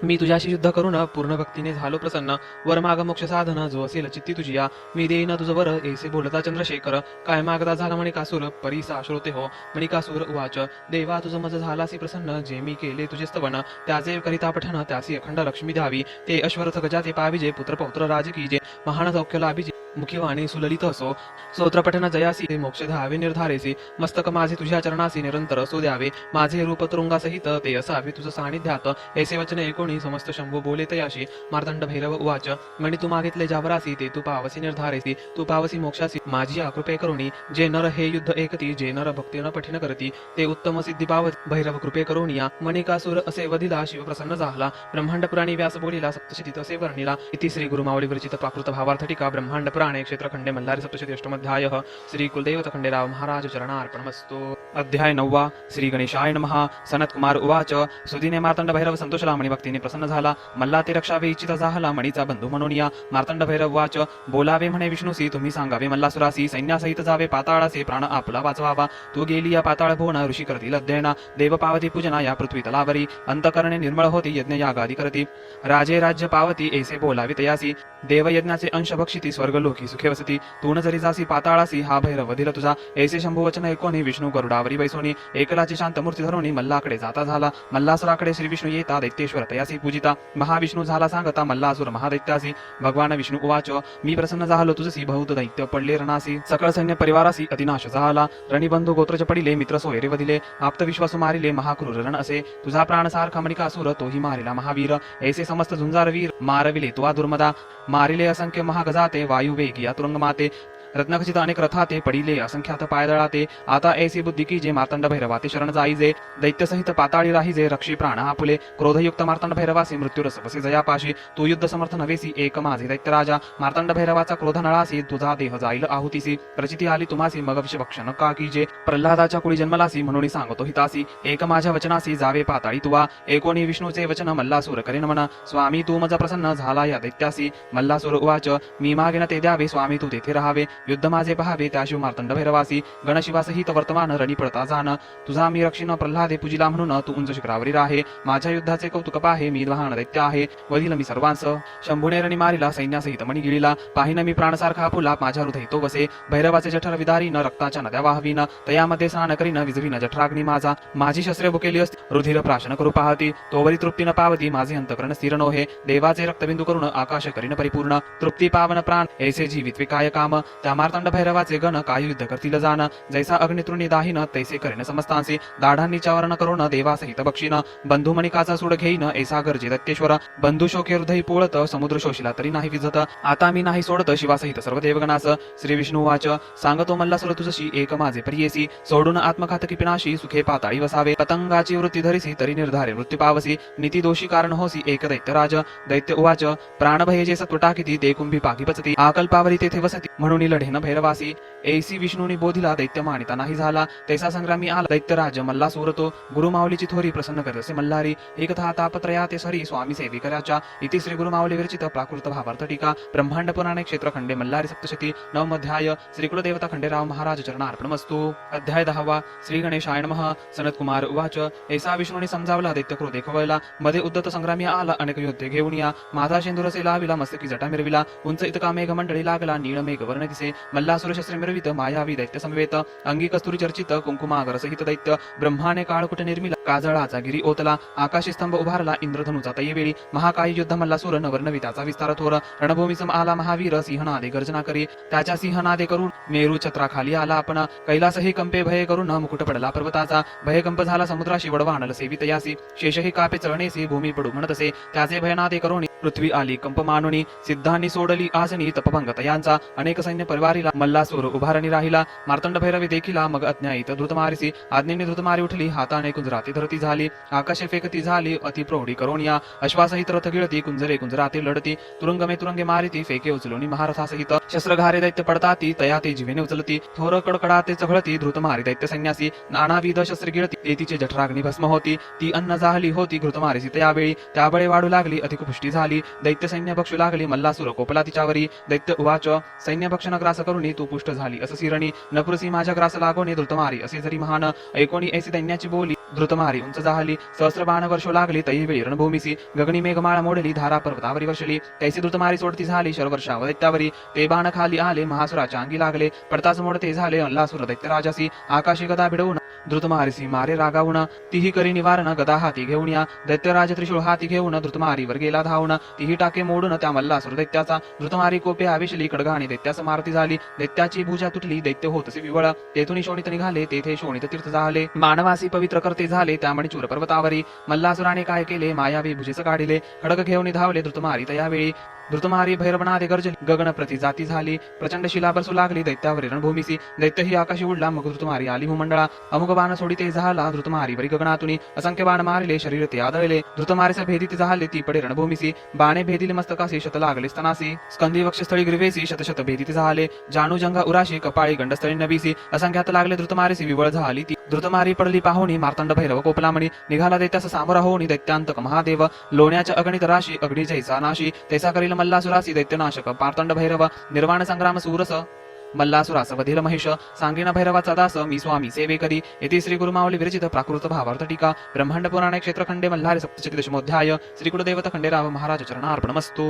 मी तुझ्याशी युद्ध करून पूर्ण भक्तीने झालो प्रसन्न वर माग मोक्ष साधन जो असेल चित्ती तुझिया मी देईन तुझं वर ऐसे बोलता चंद्रशेखर काय मागदा झाला मणिकासूर परीसा श्रोते हो मणिकासूर उवाच देवा तुझं मज झालासी प्रसन्न जे मी केले तुझे स्तवन त्याचे करिता पठण त्यासी अखंड लक्ष्मी द्यावी ते अश्वरथ गजाचे पाविजे पुत्र पौत्र राजकीजे महान सौख्य लाभिजे मुखीवाणी सुललित असो, स्तोत्रपठन जयासी ते मोक्ष धावे निर्धारेसी, मस्तक माझे तुझ्या चरणासी निरंतर असो द्यावे, माझे रूप तुरुंगासहित ते असावे तुझ सानिध्यात, ऐसे वचन ऐकोणी समस्त शंभू बोले तयाशी, मार्तंड भैरव उवाच, मणी तू मागितले जावरासी ते तू पावसी निर्धारेसी, तू पावसी मोक्षासी माझी कृपे करुणी, जे नर हे युद्ध एकती, जे नर भक्तीन पठिन करती, ते उत्तम सिद्धी पावती, भैरव कृपे करुणिया, मणिकासूर असे वदिला, शिव प्रसन्न झाला, ब्रह्मांड पुराणी व्यास बोलिला, सप्तशतीत असे वर्णिला, इति श्री गुरुमावळी विरचित प्राकृत भावार्थ टीका ब्रह्मांड पुराणे क्षेत्रखंडे मल्हारी सप्तशती अष्टमाध्याय श्री कुलदेवत खंडेराव महाराज चरणार्पणमस्तु। अध्याय 9 श्री गणेशाय नमः। सनत कुमार उवाच, सुदीने मार्तंड भैरव संतोषला, मणी भक्तीने प्रसन्न झाला, मल्ला ते रक्षावे इच्छित झाला, मणीचा बंधू म्हणून या। मार्तंड भैरव उवाच, बोलावे म्हणे विष्णूसी, तुम्ही सांगावे मल्लासुरासी, सैन्यासहित जावे पाताळासे, प्राण आपला वाचवावा, तू गेली या पाताळ भुवन, ऋषी करतील अध्ययना, देव पावती पूजना या पृथ्वी तलावरी, अंतकरणे निर्मळ होती, यज्ञ यागादी करती, राजे राज्य पावती, ऐसे बोलावे तयासी, देवयज्ञाचे अंश भक्षिती, स्वर्गलोकी सुखे वसती, तून जरी जासी पाताळासी, हा भैरव दिल तुझा, ऐसे शंभू वचन ऐकोनी, विष्णू गरुडावरी बैसोनी, एकलाची शांत मूर्ती धरोनी, मल्लाकडे जाता झाला, मल्लासुराकडे श्री विष्णू येता, दैत्येश्वर तयासी पूजिता, महाविष्णू झाला सांगता, मल्लासुर महादैत्यासी, भगवान विष्णू उवाच, मी प्रसन्न झालो तुझसी, बहुत दैत्य पडले रणासी, सकळ सैन्य परिवारासी अतिनाश झाला, रणिबंधू गोत्रज पडिले, मित्र सोयरे वदिले, आप्त विश्वासू मारिले, महाक्रूर रण असे, तुझा प्राण सारखा मणिकासूर, तोही मारिला महावीर, ऐसे समस्त झुंजार वीर, मारविले तुवा दुर्मदा, मारिले असंख्य महागजाते, वायू वेगी तुरुंग माते, रत्नखचित अनेक रथाते, पडिले असंख्यात पायदळाते, आता ऐसी बुद्धी की जे मार्तंड भैरवाते शरण जाईजे, दैत्य सहित पाताळी राहीजे, रक्षी प्राण आपुले, क्रोधयुक्त मार्तंड भैरवासी, मृत्यू रसपसे जयापाशी, तू युद्ध समर्थ नवेसी, एक माझे दैत्य राजा, मार्तंड भैरवाचा क्रोध नळासी, तुझा देह जाईल आहुतीसी, प्रचिती आली तुम्हासी, मग विषभक्षण का कीजे, प्रल्हादाच्या कुळी जन्मलासी, म्हणून सांगतो हितासी, एक माझ्या वचनासी, जावे पाताळी तुवा, एकोणी विष्णूचे वचन मल्लासूर करेन म्हणा, स्वामी तू मज प्रसन्न झाला या दैत्यासी, मल्लासूर उवाच, मी मागेन ते द्यावे, स्वामी तू तेथे राहावे, युद्ध माझे पहावे, त्याशिव मार्तंड भैरवासी, गणशिवासहित वर्तमान रणी पडता जाण, तुझा मी रक्षिण प्रल्हादे पूजिला, म्हणून तू उंच शिखरावरी राहे, माझ्या युद्धाचे कौतुक पाहे, मी लहान दैत्य आहे, वधील मी सर्वांस, शंभूने रणी मारिला, सैन्यासहित मणी गिळिला, पाहिन मी प्राणसारखा फुला, माझ्या हृदय तो बसे, भैरवाचे जठर विदारीन, रक्ताच्या नद्या वाहवीन, तयामध्ये स्नान करीन, विजवीन जठराग्नी माझा, माझी शस्त्रे भुकेली असती, रुधिर प्राशन करू पाहती, तोवरी तृप्ती न पावती, माझे अंतकरण स्थिर नोहे, देवाचे रक्तबिंदू करून आकाश करीन परिपूर्ण, तृप्ती पावन प्राण, ऐसे जीवित काय काम, त्या मार्तंड भैरवाचे गण काय युद्ध करतील जाण, जैसा अग्नितृणी दाहीन, तैसे करेन समस्तांसी, दाढांनी चावरण करून देवासहित बक्षीन, बंधू मणिकाचा सूड घेईन, ऐसा गरजे दत्तेश्वर, बंधू शोके हृदय पोळत, समुद्र शोषिला तरी नाही विजत, आता मी नाही सोडत शिवासहित सर्व देवगणास, श्री विष्णू वाच, सांगतो मल्लासुर तुझशी, एक माझे प्रियसी, सोडून आत्मघातकी पिनाशी, सुखे पाताळी वसावे, पतंगाची वृत्ती धरिसी, तरी निर्धारे मृत्यू पावसी, नीती दोषी कारण होसी, एक दैत्य राज, दैत्य उवाच, प्राणभय जे सत्व टाकिती, ते कुंभी पाकी पचती, आकल्पावरी तेथे वसती, म्हणून लढेन भैरवासी, ऐसी विष्णूनी बोधिला, दैत्य मानिता नाही झाला, तैसा संग्रामी आला, दैत्यराज मल्लासूर तो, गुरुमाऊलीची थोरी प्रसन्न करसे मल्हारी, एकथा तापत्रया ते सरी, स्वामी सेविकराच्या, इति श्री गुरुमाऊली विरचित प्राकृत भावार्थ टीका ब्रह्मांड पुराणे क्षेत्रखंडे मल्हारी सप्तशती 9 अध्याय श्री कुलदेवता खंडेराव महाराज चरणार्पणमस्तु। अध्याय 10 श्री गणेशाय नमः। सनत कुमार उवाच, ऐसा विष्णूने समजावला, दैत्य क्रोधे खवळला, मध्ये उद्धत संग्रामी आला, अनेक योद्धे घेऊन या, माझा शेंदुरसे लाविला, मस्तकी जटा मिरविला, उंच इतका मेघ मंडळी लागला, नीळ मेघ वर्ण दिसे, मल्लासुर शस्त्रे मिरवित, मायावी दैत्य समवेत, अंगी कस्तुरी चर्चित, कुंकुमागर सहित दैत्य, ब्रह्माने काळकुट निर्मिला, काजळाचा गिरी ओतला, आकाशी स्तंभ उभारला, इंद्रधनुचा तैवेळी, महाकाई युद्ध मल्लासुर, नवर्णविताचा विस्तार थोर, रणभूमीसम आला महावीर, सिंहनादे गर्जना करी, त्याच्या सिंहनादे करून मेरू छत्राखाली आला आपण, कैलासही कंपे भय करून, मुकुट पडला पर्वताचा, भयकंप झाला समुद्राशी, वडवानल सेवित यासी, शेषही कापे चळणेसी, भूमी पडू म्हणतसे, त्याचे भयनादे करून पृथ्वी आली कंप मानुनी, सिद्धांनी सोडली आसनी, तपभंग तयांचा, अनेक सैन्य परिवारीला, मल्लासूर उभारणी राहिला, मार्तंड भैरवी देखीला, मग अज्ञायित धृत मारिसी, आज्ञेने धृत मारी उठली, हाताने कुंजराती धरती झाली, आकाशे फेकती झाली, अति प्रौढी करून या, अश्वासहित रथ गिळती, कुंजरे कुंजराती लढती, तुरुंगमे तुरुंगे मारिती, फेके उचलूनी महारथासहित, शस्त्रघारे दैत्य पडताती, तया ते जीवेने उचलती, थोर कडकडाते चघळती, धृत मारी दैत्य सैन्यासी, नानाविध शस्त्र गिळती, तेतीचे जठराग्नी भस्म होती, ती अन्न जाहली होती, घृत मारिसी त्यावेळी, त्याबळे वाढू लागली, अधिक पुष्टी झाली, दैत्य सैन्य भक्षू लागली, मल्लासुर कोपला तिच्यावरी, दैत्य उवाच, सैन्य भक्षण ग्रास करुणी तू पुष्ट झाली, असं रणी, नपुरसी माझ्या ग्रास लागोने धृतमारी, असे जरी महान, ऐकोणी ऐसी दैन्याची बोली, धृतमारी उंच जाहली, सहस्र बाण वर्षो लागली, तैवेळी रणभूमीसी, गगनी मेघमाळा मोडली, धारा पर्वतावरी वर्षली, तैसी धृतमारी सोडती झाली, शरवर्षाव दैत्यावरी, ते बाण खाली आले, महासुराच्या अंगी लागले, पडताच मोडते झाले, मल्लासुर दैत्य राजासी, आकाशी गदा भिडवून द्रुतमारिसी मारे रागावून तीही करी निवारण गदा हाती घेऊन या दैत्यराज त्रिशूळ हाती घेऊन द्रुतमारीवर गेला धावून तीही टाके मोडून त्या मल्लासुर दैत्याचा द्रुतमारी कोपे आविषली खड्गाने दैत्यास मारती झाली दैत्याची भुजा तुटली दैत्य होतसे विवळ तेथून शोणित निघाले तेथे शोणित तीर्थ झाले मानवासी पवित्र करते झाले त्यामुळे चूर पर्वतावरी मल्लासुराने काय केले मायावी भुजेच काढिले खडग घेऊन धावले द्रुतमारी तयावेळी द्रुतमारी भैरवनादे गर्जली गगन प्रति जाती झाली प्रचंड शिला बरसू लागली दैत्यावरी रणभूमीसी दैत्य ही आकाशी उडला मग द्रुतमारी आली भूमंडळा अमुक बाण सोडिते झाला द्रुतमारी वरी गगनातुनी असंख्य बाण मारिले शरीर ते आदळले द्रुतमारीस भेदित झाले ती पडे रणभूमीसी बाणे भेदिले मस्तकासी शत लागले स्तनासी स्कंदी वक्षस्थळी ग्रीवेसी शतशत भेदित झाले जानू जंगा उराशी कपाळी गंडस्थळी नबीसी असंख्यात लागले द्रुतमारीसी विवळ झाली ती द्रुतमारी पडली पाहुणी मार्तंड भैरव कोपलामणी निघाला दैत्यास सामोरा होऊनी दैत्यांतक महादेव लोण्याच्या अगणित राशी अग्नी जैसा नाशी तैसा करील मल्लासुरासी दैत्यनाशक पार्तंड भैरव निर्वाण संग्राम सूरस मल्लासुरास वधील महिष सांगीन भैरवाचा दास मी स्वामी सेवे करी येथे श्री गुरुमावली विरचित प्राकृत भावार्थ टीका ब्रह्मांड पुराणे क्षेत्रखंडे मल्हारी सप्तशतीदशमोध्याय श्री कुलदेवत खंडेराव महाराज चरणार्पणमस्तु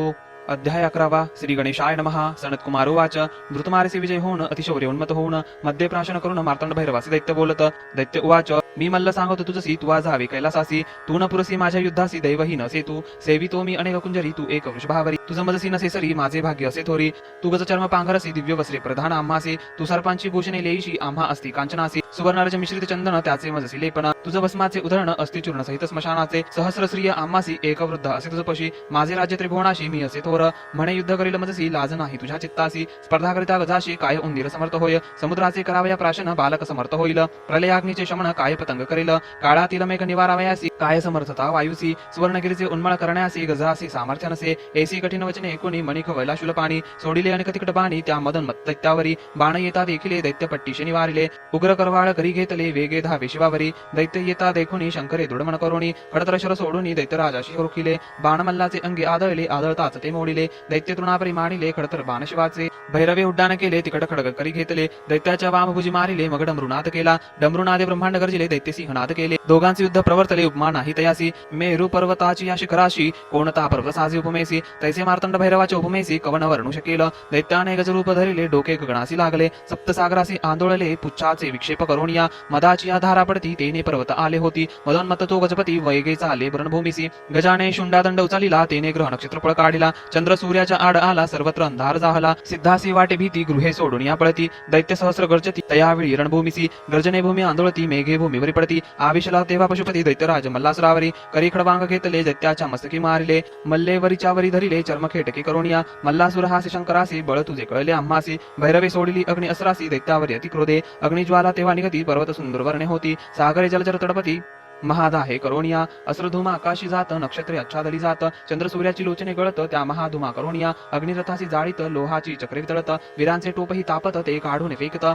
अध्याय 11 श्री गणेशाय नमः सनत कुमार उवाच द्रुतमारीसी विजय होऊन अतिशौर्य उन्मत होऊन मध्ये प्राशन करून मार्तंड भैरवासी दैत्य बोलत दैत्य उवाच मी मल्ल सांगतो तुझसी तू जावे कैलासासी तू न पुरसी माझ्या युद्धासी दैवही नसे तू सेवितो मी अनेक कुंजरी तू एक वृषभावरी तुझ मजसी नसे सरी माझे भाग्य असे थोरी तू गज चर्म पांघरसी दिव्य वस्त्रे प्रधान आम्हासी तू सर्पांची भूषणे लेईशी आम्हा असती कांचनासी सुवर्णारज मिश्रित चंदन त्याचे मजसी लेपन तुझ भस्माचे उधरण असती चूर्ण सहित स्मशानाचे सहस्रश्रिय आम्हासी एक वृद्ध असे तुझ पशी माझे राज्य त्रिभुवनाशी मी असे थोर म्हणे युद्ध करील मजसी लाज नाही तुझ्या चित्तासी स्पर्धा करिता गजाशी काय उंदीर समर्थ होय समुद्राचे करावया प्राशन बालक समर्थ होईल प्रलयाग्नीचे शमन काय पतंग करेल काळातील मेघ निवारावयासी काय समर्थता वायुसी सुवर्णगिरीचे उन्मळ करण्यासी गजासी सामर्थ्य नसे एसी कठीण वचने कोणी मणिक वैला शुलपाणी सोडिले अनेक तिकट बाणी त्या मदन मत दैत्यावरी बाण येता देखिले दैत्य पट्टीशी निवारिले उग्र करवाळ करी घेतले वेगे धावे शिवावरी दैत्य येता देखुनी शंकरे दृढमन करुणी खडतर सोडून दैत्य राजाशी रोखिले बाण मल्लाचे अंगी आदळले आदळताच ते मोडिले दैत्य तृणापरी माडिले खडतर बाण शिवाचे भैरवे उड्डाण केले तिकट खडग करी घेतले दैत्याच्या वामभुजी मारिले मग डमरुनाद केला डमरुनादे ब्रह्मांड गर्जिले दैत्य सिंहनाद केले दोघांचे युद्ध प्रवर्तले उपमा नाही तयासी मेरू पर्वताची या शिखराशी कोणता पर्वत साजे उपमेसी तैसे मार्तंड भैरवाचे उपमेसी कवन वर्णू शकेल दैत्याने गजरूप धरिले डोके गगनासी लागले सप्तसागरासी आंदोळले पुच्छाचे विक्षेप करुणिया मदाची या धारा पडती तेने पर्वत आले होती मदोन्मत्त तो गजपती वैगे चाले रणभूमीसी गजाने शुंडादंड उचलिला तेने ग्रह नक्षत्रफळ काढिला चंद्र सूर्याच्या आड आला सर्वत्र अंधार जाहला सिद्धासी वाटे भीती गृहे सोडून या पळती दैत्य सहस्र गर्जती तयावेळी रणभूमीसी गर्जने भूमी आंदोळती मेघे भूमीवरी पडती आविषला तेव्हा पशुपती दैत्यराज मल्लासुरावरी करी खडबांग घेतले दैत्याच्या मस्तकी मारिले मल्लेवरीच्या वरी धरिले चर्मखेटके करुणिया मल्लासुर हासी शंकरासी बळ तुझे कळले आम्हासी भैरवे सोडिली अग्नी असरासी दैत्यावरी अति क्रोधे अग्निज्वाला तेव्हा निघती पर्वत सुंदर वर्णे होती सागरे जलचर तडपती महादाहे करोनिया अस्रधुमा आकाशी जात नक्षत्रे आच्छादली जात चंद्र सूर्याची लोचने गळत त्या महाधुमा करोनिया अग्निरथासी जाळीत लोहाची चक्रे वितळत वीरांचे टोपही तापत ते काढून फेकत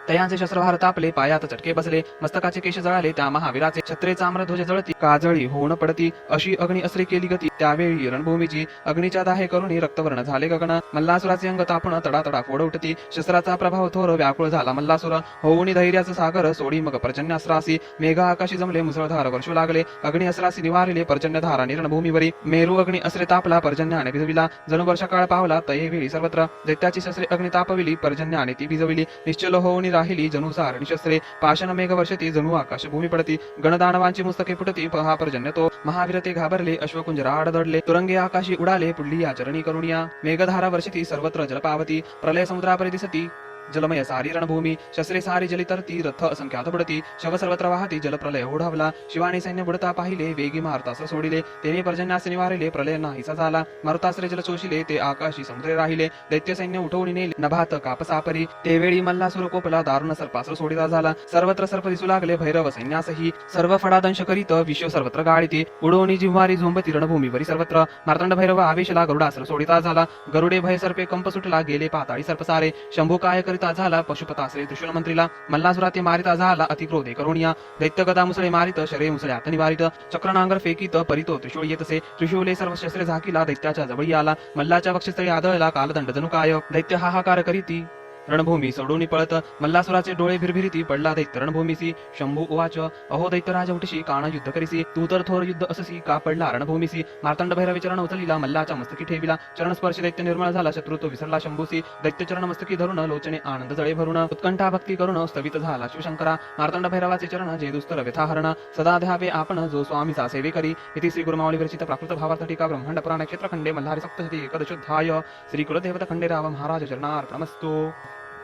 तयांचे शस्त्रभार तापले पायात चटके बसले मस्तकाचे केश जळाले त्या महावीराचे छत्रे चाम्रध्वज जळती काजळी होऊन पडती अशी अग्नी अस्रे केली गती त्यावेळी रणभूमीची अग्नीच्या दाहे करुणी रक्तवर्ण झाले गगन मल्लासुराचे अंग तापण तडातडा फोड उठती शस्त्राचा प्रभाव थोर व्याकुळ झाला मल्लासुर होऊनी धैर्याचं सागर सोडी मग पर्जन्य अस्रासी मेघ आकाशी जमले मुसळधार वर्षू लागले अग्नी अस्रासी निवारिले पर्जन्य धारा रणभूमीवरी मेरू अग्नी अस्रे तापला पर्जन्याने भिजविला जणू वर्षा काळ पावला तयेवेळी सर्वत्र दैत्याची शस्त्रे अग्नी तापविली पर्जन्याने ती भिजविली निश्चल होऊनी राहिली जणू सारणी शस्त्रे पाषाण मेघ वर्षती जणू आकाश भूमी पडती गणदानवांची मुस्तके फुटती पहा पर्जन्य तो महावीर ते घाबरले अश्वकुंजरा आडदडले तुरंगे आकाशी उडाले पुढली आचरणी करुणिया मेघधारा वर्षती सर्वत्र जलपावती प्रलय समुद्रापरी दिसती जलमय सारी रणभूमी शस्त्रे सारी जलितरती रथ असंख्यात पडती शव सर्वत्र वाहती जलप्रलय ओढावला शिवाने सैन्य बुडता पाहिले वेगी मारतास सोडिले तेने पर्जन्यास निवारिले प्रलय नाहीसा झाला मारुतास्त्रे जल चोशिले ते आकाशी समुद्रे राहिले दैत्य सैन्य उठवून नेले नभात कापसापरी तेवेळी मल्लासुर कोपला दारुण सर्पासुर सोडिता झाला सर्वत्र सर्प दिसू लागले भैरव सैन्यासही सर्व फडादंश करीत विश्व सर्वत्र गाळीती उडवणी जिव्हारी झोंबती रणभूमीवरी सर्वत्र मार्तंड भैरव आवेशला गरुडासुर सोडिता झाला गरुडे भय सर्पे कंप सुटला गेले पाताळी सर्पसारे शंभू काय झाला पशुपताश्रे त्रिशूल मंत्रीला मल्लासुरा ते मारिता झाला अतिक्रोधे करुणिया दैत्य गदा मुसळे मारित शरे मुसळे आत निवारित चक्रनांगर फेकीत परितो त्रिशूळ येतसे त्रिशूले सर्व शस्त्रे झाकीला दैत्याच्या जवळी आला मल्लाच्या वक्षस्थळी आदळला कालदंड जणू काय दैत्य हाहाकार करीती रणभूमी सोडून पळत मल्लासुराचे डोळे भिरभिरीती पडला दैत्य रणभूमीसी. शंभू उवाच अहो दैत्यराज उठशी काण युद्ध करीसी. तू तर थोर युद्ध अससी का पडला रणभूमीसी. मार्तंड भैरवी चरण उचलिला मल्लाच्या मस्तकी ठेविला. चरण स्पर्श दैत्य निर्मळ झाला शत्रुत्व विसरला शंभूसी. दैत्य चरण मस्तकी धरून लोचने आनंद जळे भरून उत्कंठा भक्ती करून स्थवित झाला शिवशंकरा. मार्तंड भैरवाचे चरण जे दुस्तर व्यथा हरण सदा ध्यावे आपण जो स्वामीचा सेवे करी. इति श्री गुरुमावली विरचित प्राकृत भावार्थ टीका ब्रह्मांड पुराण क्षेत्रखंडे मल्हारी सप्तशती एकदशोध्याय श्री कुलदेवता खंडेराव महाराज चरणार्पणमस्तु.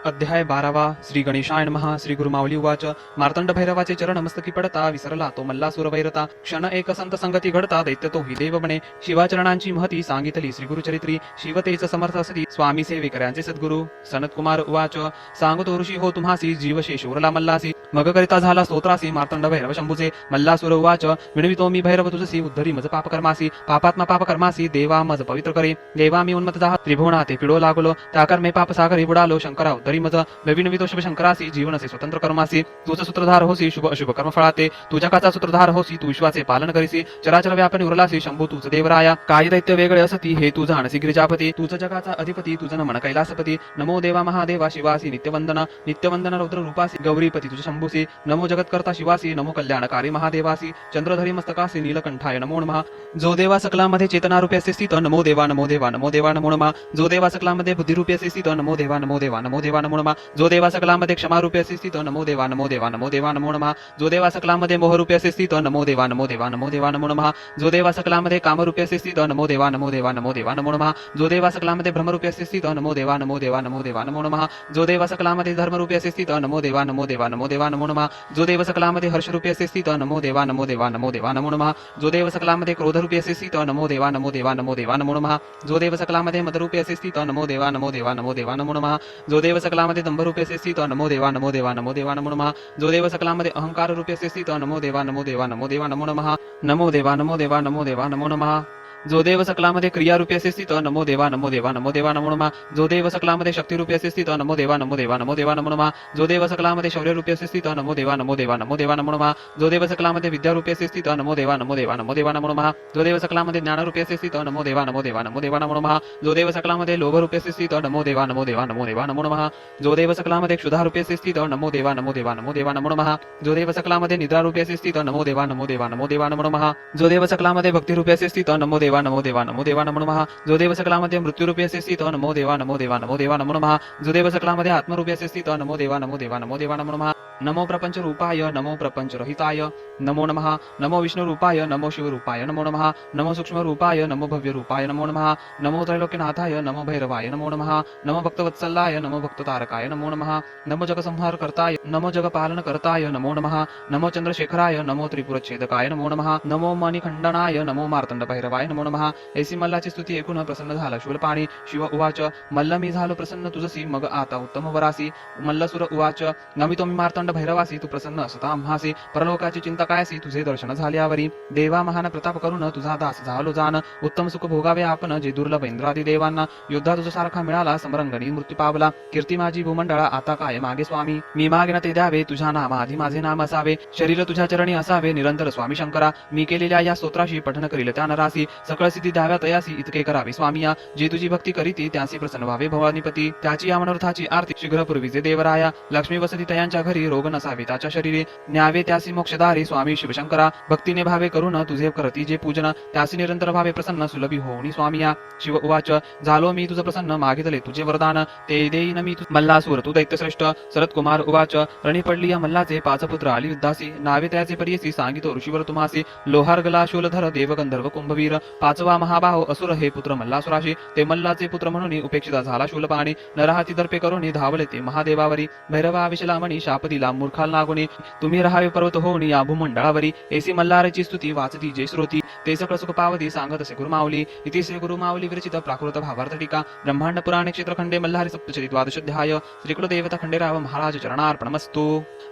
अध्याय 12 श्री गणेशाय नमः. श्री गुरुमावली उवाच मार्तंड भैरवाचे चरण मस्तकी पडता विसरला तो मल्लासुर वैरता. क्षण एक संत संगती घडता दैत्य तो हि देव बने. शिवाचरणांची महती सांगितली श्री गुरुचरित्री. शिवतेच समर्थ असती स्वामी सेवेकऱ्यांचे सद्गुरु. सनत कुमार उवाच सांगतो ऋषी हो तुम्हासी जीवशेष उरला मल्लासी. मग करिता झाला स्तोत्रासी मार्तंड भैरव शंभूचे. मल्लासुर उवाच विणवितो मी भैरव तुझसी उद्धरी मज पाप कर्मासी. पापात्मा पाप कर्मासी देवा मज पवित्र करे. देवा मी उन्मत जाहा त्रिभुवना ते पिडो लागलो. त्या कर्मे पाप सागरी बुडालो शंकरा उद्धरी मज. नवीनवितो शुभ शंकरासी जीवनसे स्वतंत्र कर्मासी. तूच सूत्रधार होसी शुभ अशुभ कर्म फळाते. तुझ्या काचा सूत्रधार होसी तू विश्वाचे पालन करीसी. चराचर व्यापनी उरलासी शंभू तूच देवराया. काय दैत्य वेगळे असती हे तू जाणसी गिरिजापती. तूच जगाचा अधिपती तुझ नमन कैलासपती. नमो देवा महादेवा शिवासी नित्यवंदन. नित्यवंदन रौद्र रूपासी गौरीपती तुझ शंभूसी. नमो जगत्कर्ता शिवासी नमो कल्याणकारी महादेवासी. चंद्रधरी मस्तकासी नीलकंठाय नमो नमः. जो देवा सकलामध्ये चेतना रूपे असे स्थित नमो देवा नमो देवा नमो देवा नमो नमः. जो देवा सकलामध्ये बुद्धी रूपे असे स्थित नमो देवा नमो देवा नमो देवा नमो नमः. जो देवा सकलामध्ये क्षमा रूपे असे स्थित नमो देवा नमो देवा नमो देवा नमो नमः. जो देवा सकलामध्ये मोह रूपे असे स्थित नमो देवा नमो देवा नमो देवा नमो नमः. जो देवा सकलामध्ये काम रूपे असे स्थित नमो देवा नमो देवा नमो देवा नमो नमः. जो देवा सकलामध्ये भ्रम रूपे असे स्थित नमो देवा नमो देवा नमो देवा नमो नमः. जो देवा सकलामध्ये धर्म रूपे असे स्थित नमो देवा नमो देवा नमो देवा नमो नमः. जो देव सकलामध्ये हर्ष रूपे असे स्थित नमो देवा नमो देवा नमो देवा नमो नमः. जो देव सकलामध्ये क्रोध रूपे असे स्थित नमो देवा नमो देवा नमो देवा नमो नमः. जो देव सकलामध्ये मद रूपे असे स्थित नमो देवा नमो देवा नमो देवा नमो नमः. जो देव सकलामध्ये दंभ रूपे असे स्थित नमो देवा नमो देवा नमो देवा नमो नमः. जो देव सकलामध्ये अहंकार रूपे असे स्थित नमो देवा नमो देवा नमो देवा नमो नमः. नमो देवा नमो देवा नमो देवा नमो नमः. जो देव सकलामध्ये क्रिया रूपे असे स्थित नमो देवा नमो देवा नमो देवा नमो नमः. जो देव सकलामध्ये शक्ती रूपे असे स्थित नमो देवा नमो देवा नमो देवा नमो नमः. जो देव सकलामध्ये शौर्य रूपे असे स्थित नमो देवा नमो देवा नमो देवा नमो नमः. जो देव सकलामध्ये विद्या रूपे असे स्थित नमो देवा नमो देवा नमो देवा नमो नमः. जो देव सकलामध्ये ज्ञान रूपे असे स्थित नमो देवा नमो देवा नमो देवा नमो नमः. जो देव सकलामध्ये लोभ रूपे असे स्थित नमो देवा नमो देवा नमो देवा नमो नमः. जो देव सकलामध्ये क्षुधा रूपे असे स्थित नमो देवा नमो देवा नमो देवा नमो नमः. जो देव सकलामध्ये निद्रा रूपे असे स्थित नमो देवा नमो देवा नमो देवा नमो नमः. जो देव सकलामध्ये भक्ती रूपे असे स्थित नमो देवा नमो देवा नमो देवा नमो नमः. जो देव सकलामध्ये मृत्यू रूपे असे स्थित नमो देवा नमो देवा नमो देवा नमो नमः. जो देव सकलामध्ये आत्मरूपे असे स्थित नमो देवा नमो देवा नमो देवा नमो नमः. नमो प्रपंच रूपाय नमो प्रपंच रहिताय नमो नमः. नमो विष्णु रूपाय नमो शिव रूपाय नमो नमः. नमो सूक्ष्म रूपाय नमो भव्य रूपाय नमो नमः. नमो त्रैलोक्यनाथाय नमो भैरवाय नमो नमः. नमो भक्तवत्सलाय नमो भक्ततारकाय नमो नमः. नमो जगसंहार कर्ताय नमो जगपालन कर्ताय नमो नमः. नमो चंद्रशेखराय नमो त्रिपुरच्छेदकाय नमो नमः. नमो मणिखंडनाय नमो मार्तंड भैरवाय नमो नमः. ऐसी मल्लाची स्तुती ऐकून प्रसन्न झाला शूलपाणी. शिव उवाच मल्ल मी झालो प्रसन्न तुझसी मग आता उत्तम वरासी. मल्लसुर उवाच नमितो मी मार्तंड भैरवासी तू प्रसन्न असता आम्हासी. परलोकाची चिंता कायसी तुझे दर्शन झाल्यावरी. देवा महान प्रताप करून तुझा दास झालो जाण. उत्तम सुख भोगावे आपण जे दुर्लभ इंद्रादी देवांना. योद्धा तुझ सारखा मिळाला समरंगणी मृत्यू पावला. कीर्ती माझी भूमंडळा आता काय मागे स्वामी. मी मागे न ते द्यावे तुझ्या नामा आधी माझे नाम असावे. शरीर तुझ्या चरणी असावे निरंतर स्वामी शंकरा. मी केलेल्या या स्तोत्राशी पठन करील त्या नरासी. सकळ सिद्धी द्याव्या तयासी इतके करावे स्वामिया. जे तुझी भक्ती करीती त्यासी प्रसन्न व्हावे भवानीपती. त्याची या मनोरथाची आरती शीघ्र पूर्वीचे देवराया. लक्ष्मी वसती तयांच्या घरी रोग नसावे त्याच्या शरीरे. न्यावे त्यासी मोक्षदारी स्वामी शिवशंकरा. भक्तीने भावे करून तुझे करती जे पूजन. त्यासी निरंतर भावे प्रसन्न सुलभी होऊनी स्वामिया. शिव उवाच झालो मी तुझ प्रसन्न मागितले तुझे वरदान. ते देईन मी मल्लासूर तू दैत्यश्रेष्ठ. शरद कुमार उवाच रणी पडली या मल्लाचे 5 पुत्र आली युद्धासी. नावे त्याचे परियसी सांगितो ऋषीवर तुम्हासी. लोहार गला शूलधर देव गंधर्व कुंभवीर. 5वा महाबाहो असुर हे पुत्र मल्लासुराशी. ते मल्लाचे पुत्र म्हणून उपेक्षिता झाला शूलपाणी. नरहाती दर्पे करून धावले ते महादेवावरी. भैरवा विशलामणी शाप दिला मूर्खाल नागुनी. तुम्ही राहावे पर्वत होऊन या भूमंडळावरी. ऐसी मल्हाराची स्तुती वाचती जे श्रोती. ते सकळ सुख पावती सांगत असे गुरुमाऊली. इति श्री गुरुमाऊली विरचित प्राकृत भावार्थ टीका ब्रह्मांड पुराणे क्षेत्रखंडे मल्हारी सप्तशती द्वादशोध्याय श्री कुलदेवता खंडेराव महाराज चरणार्पणमस्तु.